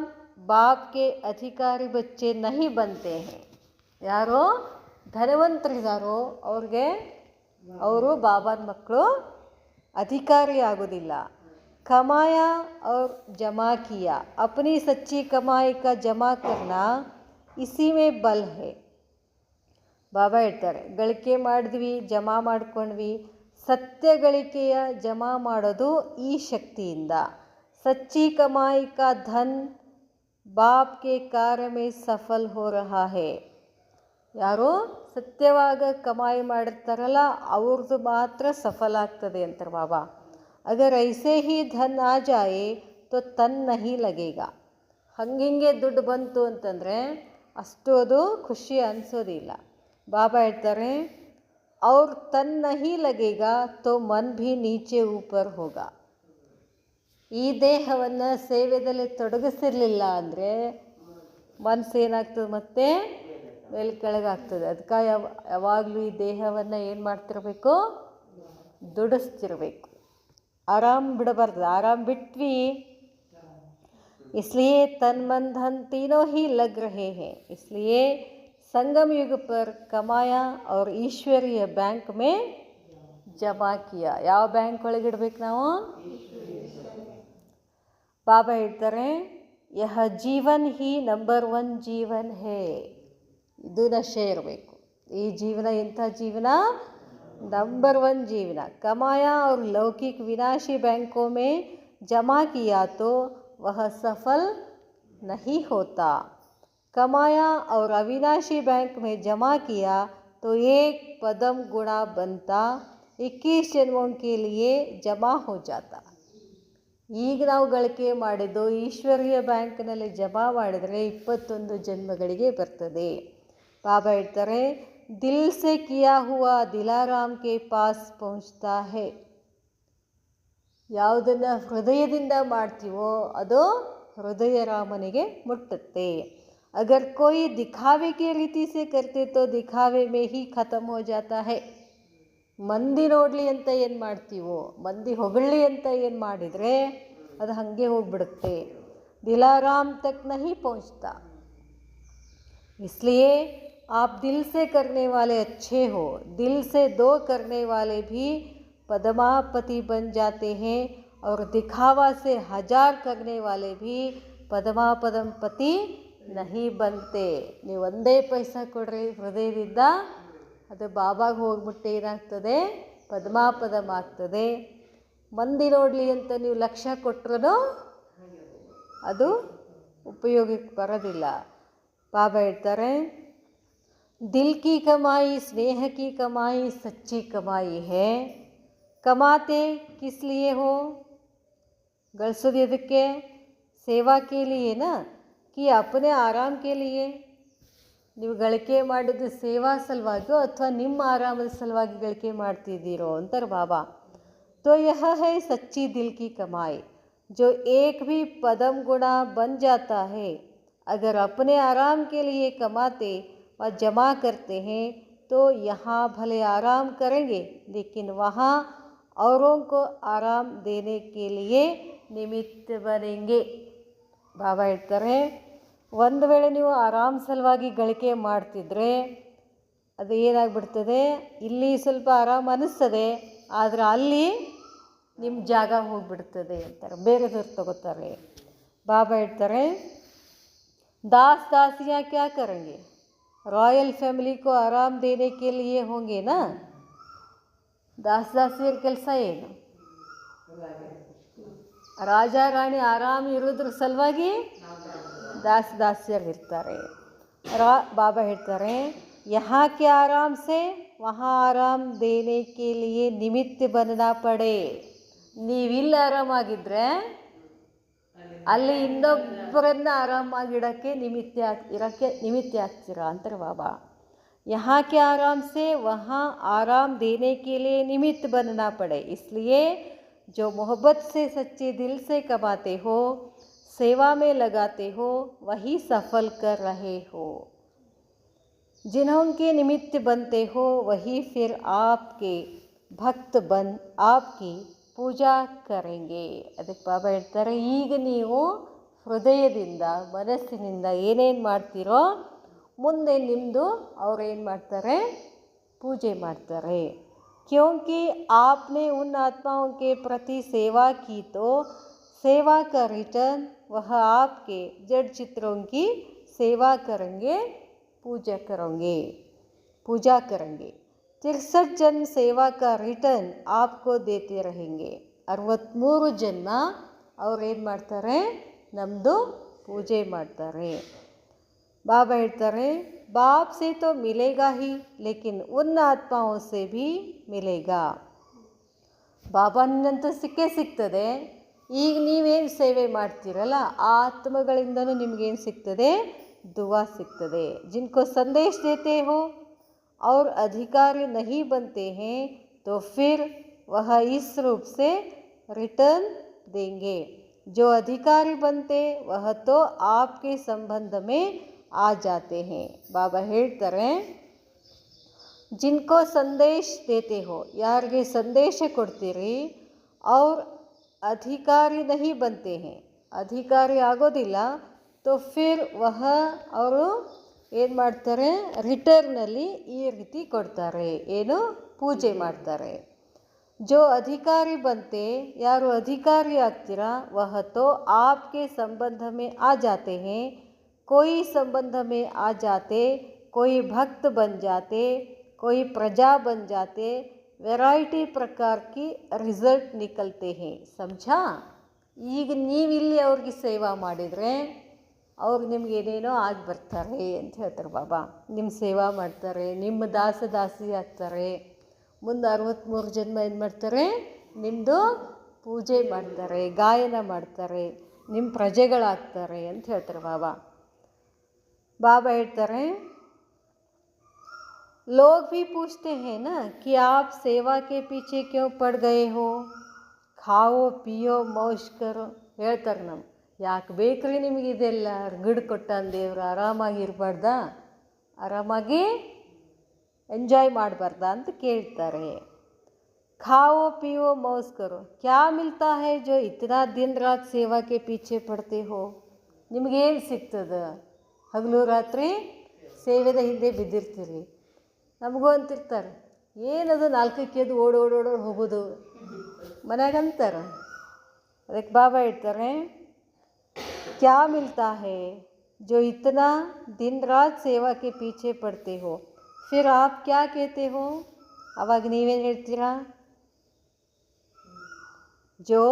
बाप के अधिकारी बच्चे नहीं बनते हैं. ಯಾರೋ ಧನವಂತರಿದ್ದಾರೋ ಅವ್ರಿಗೆ ಅವರು ಬಾಬಾನ ಮಕ್ಕಳು ಅಧಿಕಾರಿ ಆಗೋದಿಲ್ಲ. कमाया और जमा किया, अपनी सच्ची कमाई का जमा करना इसी में बल है. ಬಾಬಾ ಹೇಳ್ತಾರೆ, ಗಳಿಕೆ ಮಾಡಿದ್ವಿ, ಜಮಾ ಮಾಡ್ಕೊಂಡ್ವಿ. ಸತ್ಯ ಗಳಿಕೆಯ ಜಮಾ ಮಾಡೋದು ಈ ಶಕ್ತಿಯಿಂದ. ಸಚ್ಚಿ ಕಮಾಯಿ ಕಾ ಧನ್ ಬಾಪ್ ಕೆ ಕಾರ್ಯ ಮೇ ಸಫಲ್ ಹೋ ರಹಾ ಹೇ. ಯಾರು ಸತ್ಯವಾಗ ಕಮಾಯಿ ಮಾಡಿರ್ತಾರಲ್ಲ ಅವ್ರದ್ದು ಮಾತ್ರ ಸಫಲ ಆಗ್ತದೆ ಅಂತಾರೆ ಬಾಬಾ. ಅಗರ್ ಐಸೆ ಹಿ ಧನ್ ಆ ಜಾಯೆ ತೋ ತನ್ ನಹಿ ಲಗೇಗ. ಹಂಗಿಂಗೆ ದುಡ್ಡು ಬಂತು ಅಂತಂದರೆ ಅಷ್ಟು ಅದು ಖುಷಿ ಅನಿಸೋದಿಲ್ಲ. ಬಾಬಾ ಹೇಳ್ತಾರೆ, ಅವ್ರ ತನ್ ನಹಿ ಲಗೇಗ ತೋ ಮನ್ ಭಿ ನೀಚೆ ಊಪರ್ ಹೋಗ. ಈ ದೇಹವನ್ನು ಸೇವೆಯಲ್ಲಿ ತೊಡಗಿಸಿರಲಿಲ್ಲ ಅಂದರೆ ಮನಸ್ಸೇನಾಗ್ತದೆ, ಮತ್ತೆ ಮೇಲೆ ಕೆಳಗಾಗ್ತದೆ. ಅದಕ್ಕೆ ಯಾವಾಗಲೂ ಈ ದೇಹವನ್ನು ಏನು ಮಾಡ್ತಿರ್ಬೇಕು, ದುಡಿಸ್ತಿರ್ಬೇಕು. ಆರಾಮ್ ಬಿಡಬಾರ್ದು. ಆರಾಮ್ ಬಿಟ್ವಿ, इसलिए तन मन धन तीनों ही लग रहे हैं. इसलिए संगम युग पर कमाया और ईश्वरीय बैंक में जमा किया. ಯಾವ ಬ್ಯಾಂಕ್ ಒಳಗೆ ಇಡಬೇಕು ನಾವು? ಬಾಬಾ ಹೇಳ್ತಾರೆ, ಯಹ ಜೀವನ್ ಹಿ ನಂಬರ್ 1 ಜೀವನ್ ಹೇ. ಇದು ನಶೆ ಇರಬೇಕು. ಈ ಜೀವನ ಎಂಥ ಜೀವನ? ನಂಬರ್ 1 ಜೀವನ. कमाया और लौकिक विनाशी बैंकों में जमा किया तो वह सफल नहीं होता. कमाया और अविनाशी बैंक में जमा किया तो एक पदम गुणा बनता, 21 जन्मों के लिए जमा हो जाता. ಈಗ ನಾವು ಗಳಿಕೆ ಮಾಡಿದ್ದು ಈಶ್ವರೀಯ ಬ್ಯಾಂಕ್ನಲ್ಲಿ ಜಮಾ ಮಾಡಿದರೆ 21 ಜನ್ಮಗಳಿಗೆ ಬರ್ತದೆ. ಬಾಬಾ ಹೇಳ್ತಾರೆ, ದಿಲ್ ಸೆ ಕಿಯಾ ಹುವಾ ದಿಲಾರಾಮ್ ಕೆ ಪಾಸ್ ಪಹುಂಚ್ತಾ ಹೇ. ಯಾವುದನ್ನು ಹೃದಯದಿಂದ ಮಾಡ್ತೀವೋ ಅದು ಹೃದಯ ರಾಮನಿಗೆ ಮುಟ್ಟುತ್ತೆ. अगर कोई दिखावे की रीति से करते तो दिखावे में ही खत्म हो जाता है. ಮಂದಿ ನೋಡಲಿ ಅಂತ ಏನು ಮಾಡ್ತೀವೋ, ಮಂದಿ ಹೊಗಳಿ ಅಂತ ಏನು ಮಾಡಿದರೆ ಅದು ಹಾಗೆ ಹೋಗ್ಬಿಡುತ್ತೆ. ದಿಲಾರಾಮ್ ತಕ್ ನಹಿ ಪहुंचता. इसलिए आप दिल से करने वाले अच्छे हो. दिल से दो करने वाले भी पद्मापति बन जाते हैं और दिखावा से 1000 करने वाले भी ಪದ್ಮಾಪದಂಪತಿ ನಹಿ ಬಂತೆ. ನೀವು ಒಂದೇ ಪೈಸಾ ಕೊಡ್ರಿ ಹೃದಯದಿಂದ, ಅದು ಬಾಬಾಗೆ ಹೋಗ್ಬಿಟ್ಟು ಏನಾಗ್ತದೆ, ಪದ್ಮಾಪದಂ ಆಗ್ತದೆ. ಮಂದಿ ನೋಡಲಿ ಅಂತ ನೀವು ಲಕ್ಷ ಕೊಟ್ಟರು ಅದು ಉಪಯೋಗಕ್ಕೆ ಬರೋದಿಲ್ಲ. ಬಾಬಾ ಹೇಳ್ತಾರೆ, दिल की कमाई स्नेह की कमाई सच्ची कमाई है. कमाते किस लिए हो? ಗಳಿಸೋದು ಎದಕ್ಕೆ? ಸೇವಾ के लिए ना कि अपने आराम के लिए. ನೀವು ಗಳಿಕೆ ಮಾಡಿದ್ದು ಸೇವಾ ಸಲುವಾಗಿಯೋ ಅಥವಾ ನಿಮ್ಮ ಆರಾಮದ ಸಲುವಾಗಿ ಗಳಿಕೆ ಮಾಡ್ತಿದ್ದೀರೋ ಅಂತಾರೆ ಬಾಬಾ. तो यह है सच्ची दिल की कमाई. जो एक भी पदम गुणा बन जाता है. अगर अपने आराम के लिए कमाते और जमा करते हैं तो यहाँ भले आराम करेंगे लेकिन वहाँ औरों को आराम देने के लिए निमित्त बनेंगे. ಬಾಬಾ ಹೇಳ್ತಾರೆ, ಒಂದು ವೇಳೆ ನೀವು ಆರಾಮ್ ಸಲುವಾಗಿ ಗಳಿಕೆ ಮಾಡ್ತಿದ್ರೆ ಅದು ಏನಾಗ್ಬಿಡ್ತದೆ, ಇಲ್ಲಿ ಸ್ವಲ್ಪ ಆರಾಮ್ ಅನ್ನಿಸ್ತದೆ, ಆದರೆ ಅಲ್ಲಿ ನಿಮ್ಮ ಜಾಗ ಹೋಗಿಬಿಡ್ತದೆ ಅಂತಾರೆ, ಬೇರೆದವ್ರು ತಗೋತಾರೆ. ಬಾಬಾ ಹೇಳ್ತಾರೆ, दास दासियाँ क्या करेंगे, रॉयल फैमिली को आराम देने के लिए होंगे ना. दास दासिಯರ ಕೆಲಸ ಏನು? ರಾಜ ರಾಣಿ ಆರಾಮ್ ಇರೋದ್ರ ಸಲುವಾಗಿ दास दासिಯರು ಇರ್ತಾರೆ. ಬಾಬಾ ಹೇಳ್ತಾರೆ, यहाँ के आराम से वहाँ आराम देने के लिए निमित्त बनना पड़े. ನೀವಿಲ್ಲಿ ಆರಾಮಾಗಿದ್ದರೆ ಅಲ್ಲಿ ಇನ್ನೊಬ್ಬರನ್ನ ಆರಾಮಾಗಿಡೋಕ್ಕೆ ನಿಮಿತ್ತ ಆಗ್ತೀರಾ ಅಂತಾರೆ ಬಾಬಾ. यहाँ के आराम से वहाँ आराम देने के लिए निमित्त बनना पड़े. इसलिए जो मोहब्बत से सच्चे दिल से कमाते हो, सेवा में लगाते हो, वही सफल कर रहे हो. जिन्होंने निमित्त बनते हो वही फिर आपके भक्त बन आपकी ಪೂಜಾ ಕರೆಂಗೆ. ಅದಕ್ಕೆ ಬಾಬಾ ಹೇಳ್ತಾರೆ, ಈಗ ನೀವು ಹೃದಯದಿಂದ ಮನಸ್ಸಿನಿಂದ ಏನೇನು ಮಾಡ್ತೀರೋ ಮುಂದೆ ನಿಮ್ಮದು ಅವ್ರೇನು ಮಾಡ್ತಾರೆ, ಪೂಜೆ ಮಾಡ್ತಾರೆ. क्योंकि आपने उन आत्माओं के प्रति सेवा की तो सेवा का रिटर्न वह आपके जड़ चित्रों की सेवा करेंगे, पूजा करेंगे. 63 जन्म सेवा का रिटर्न आपको देते रहेंगे. 63 ಜನ್ಮ ಅವ್ರು ಏನು ಮಾಡ್ತಾರೆ, ನಮ್ಮದು ಪೂಜೆ ಮಾಡ್ತಾರೆ. ಬಾಬಾ ಹೇಳ್ತಾರೆ, बाप से तो मिलेगा ही लेकिन उन आत्माओं से भी मिलेगा. ಬಾಬಾನಂತೂ ಸಿಗ್ತದೆ. ಈಗ ನೀವೇನು ಸೇವೆ ಮಾಡ್ತೀರಲ್ಲ ಆ ಆತ್ಮಗಳಿಂದನೂ ನಿಮಗೇನು ಸಿಗ್ತದೆ, ದುವಾ ಸಿಗ್ತದೆ. जिनको संदेश देते हो और अधिकारी नहीं बनते हैं तो फिर वह इस रूप से रिटर्न देंगे. जो अधिकारी बनते वह तो आपके संबंध में आ जाते हैं. बाबा ಹೇಳ್ತಾರೆ, जिनको संदेश देते हो, ಯಾರಿಗೆ ಸಂದೇಶ ಕೊಡ್ತೀರಿ, और अधिकारी नहीं बनते हैं, ಅಧಿಕಾರಿ ಆಗೋದಿಲ್ಲ, तो फिर वह ಅವರು ಏನು ಮಾಡ್ತಾರೆ, ರಿಟರ್ನಲ್ಲಿ ಈ ರೀತಿ ಕೊಡ್ತಾರೆ, ಏನು ಪೂಜೆ ಮಾಡ್ತಾರೆ. जो अधिकारी बनते, ಯಾರು ಅಧಿಕಾರಿ ಆಗ್ತೀರಾ, वह तो आपके संबंध में आ जाते हैं, कोई संबंध में आ जाते, कोई भक्त बन जाते, कोई प्रजा बन जाते, वैरायटी प्रकार की रिजल्ट निकलते हैं. समझा? ಈಗ ನೀವಿಲ್ಲಿ ಅವ್ರಿಗೆ ಸೇವಾ ಮಾಡಿದರೆ ಅವ್ರು ನಿಮ್ಗೇನೇನೋ ಆಗಿ ಬರ್ತಾರೆ ಅಂತ ಹೇಳ್ತಾರೆ ಬಾಬಾ. ನಿಮ್ಮ ಸೇವಾ ಮಾಡ್ತಾರೆ, ನಿಮ್ಮ ದಾಸಿ ಆಗ್ತಾರೆ, ಮುಂದೆ 63 ಜನ್ಮ ಏನು ಮಾಡ್ತಾರೆ, ನಿಮ್ಮದು ಪೂಜೆ ಮಾಡ್ತಾರೆ, ಗಾಯನ ಮಾಡ್ತಾರೆ, ನಿಮ್ಮ ಪ್ರಜೆಗಳಾಗ್ತಾರೆ ಅಂತ ಹೇಳ್ತಾರೆ ಬಾಬಾ. ಬಾಬಾ ಹೇಳ್ತಾರೆ, लोग भी पूछते हैं ना कि आप सेवा के पीछे क्यों पड़ गए हो, खाओ पियो मौज करो. ಹೇಳ್ತಾರೆ, ಯಾಕೆ ಬೇಕ್ರಿ ನಿಮಗಿದೆಲ್ಲ, ಗಿಡ ಕೊಟ್ಟಾನ ದೇವ್ರು, ಆರಾಮಾಗಿರ್ಬಾರ್ದಾ, ಆರಾಮಾಗಿ ಎಂಜಾಯ್ ಮಾಡಬಾರ್ದಾ ಅಂತ ಕೇಳ್ತಾರೆ. खाओ पियो मौज करो, क्या मिलता है जो इतना दिन रात सेवा के पीछे पड़ते हो. ನಿಮಗೇನು ಸಿಗ್ತದೆ, ಹಗಲು ರಾತ್ರಿ ಸೇವೆದ ಹಿಂದೆ ಬಿದ್ದಿರ್ತೀರಿ. ನಮಗೂ ಅಂತಿರ್ತಾರೆ, ಏನದು 4ಕ್ಕೆ ಎದ್ದು ಓಡೋಡೋಡು ಹೋಗೋದು ಮನೆಗಂತಾರೆ. ಅದಕ್ಕೆ ಬಾಬಾ ಹೇಳ್ತಾರೆ, क्या मिलता है जो इतना दिन रात सेवा के पीछे पड़ते हो, फिर आप क्या कहते हो. ಅವಾಗ ನೀವೇನು ಹೇಳ್ತೀರಾ, जो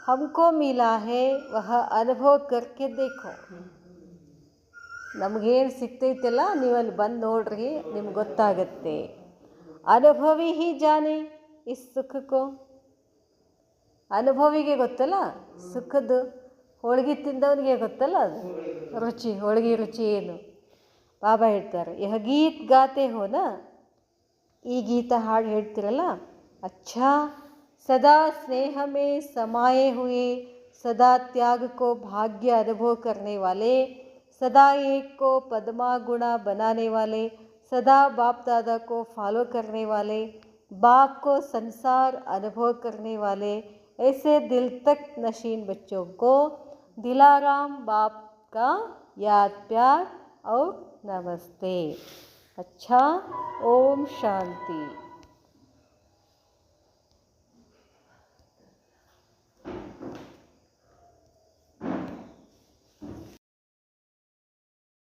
हमको मिला है वह अनुभव करके देखो. ನಮಗೇನು ಸಿಗ್ತೈತಲ್ಲ ನೀವಲ್ಲಿ ಬಂದು ನೋಡ್ರಿ, ನಿಮ್ಗೆ ಗೊತ್ತಾಗತ್ತೆ. ಅನುಭವಿ ಹಿ ಜಾನೆ ಇಸ್ ಸುಖಕ್ಕೋ. ಅನುಭವಿಗೆ ಗೊತ್ತಲ್ಲ ಸುಖದ್ದು, ಹೋಳಿಗೆ ತಿಂದವನಿಗೆ ಗೊತ್ತಲ್ಲ ಅದು ರುಚಿ, ಹೋಳಿಗೆ ರುಚಿ ಏನು. ಬಾಬಾ ಹೇಳ್ತಾರೆ, ಯಹ ಗೀತ್ ಗಾತೆ ಹೋನ, ಈ ಗೀತ ಹಾಡು ಹೇಳ್ತಿರಲ್ಲ, अच्छा सदा स्नेह में समाये हुए, सदा त्याग को भाग्य अनुभव करने वाले, सदा एक को पद्मा गुणा बनाने वाले, सदा बाप दादा को फॉलो करने वाले, बाप को संसार अनुभव करने वाले, ऐसे दिल तक नशीन बच्चों को दिलाराम बाप का याद प्यार और नमस्ते। अच्छा, ओम शांति।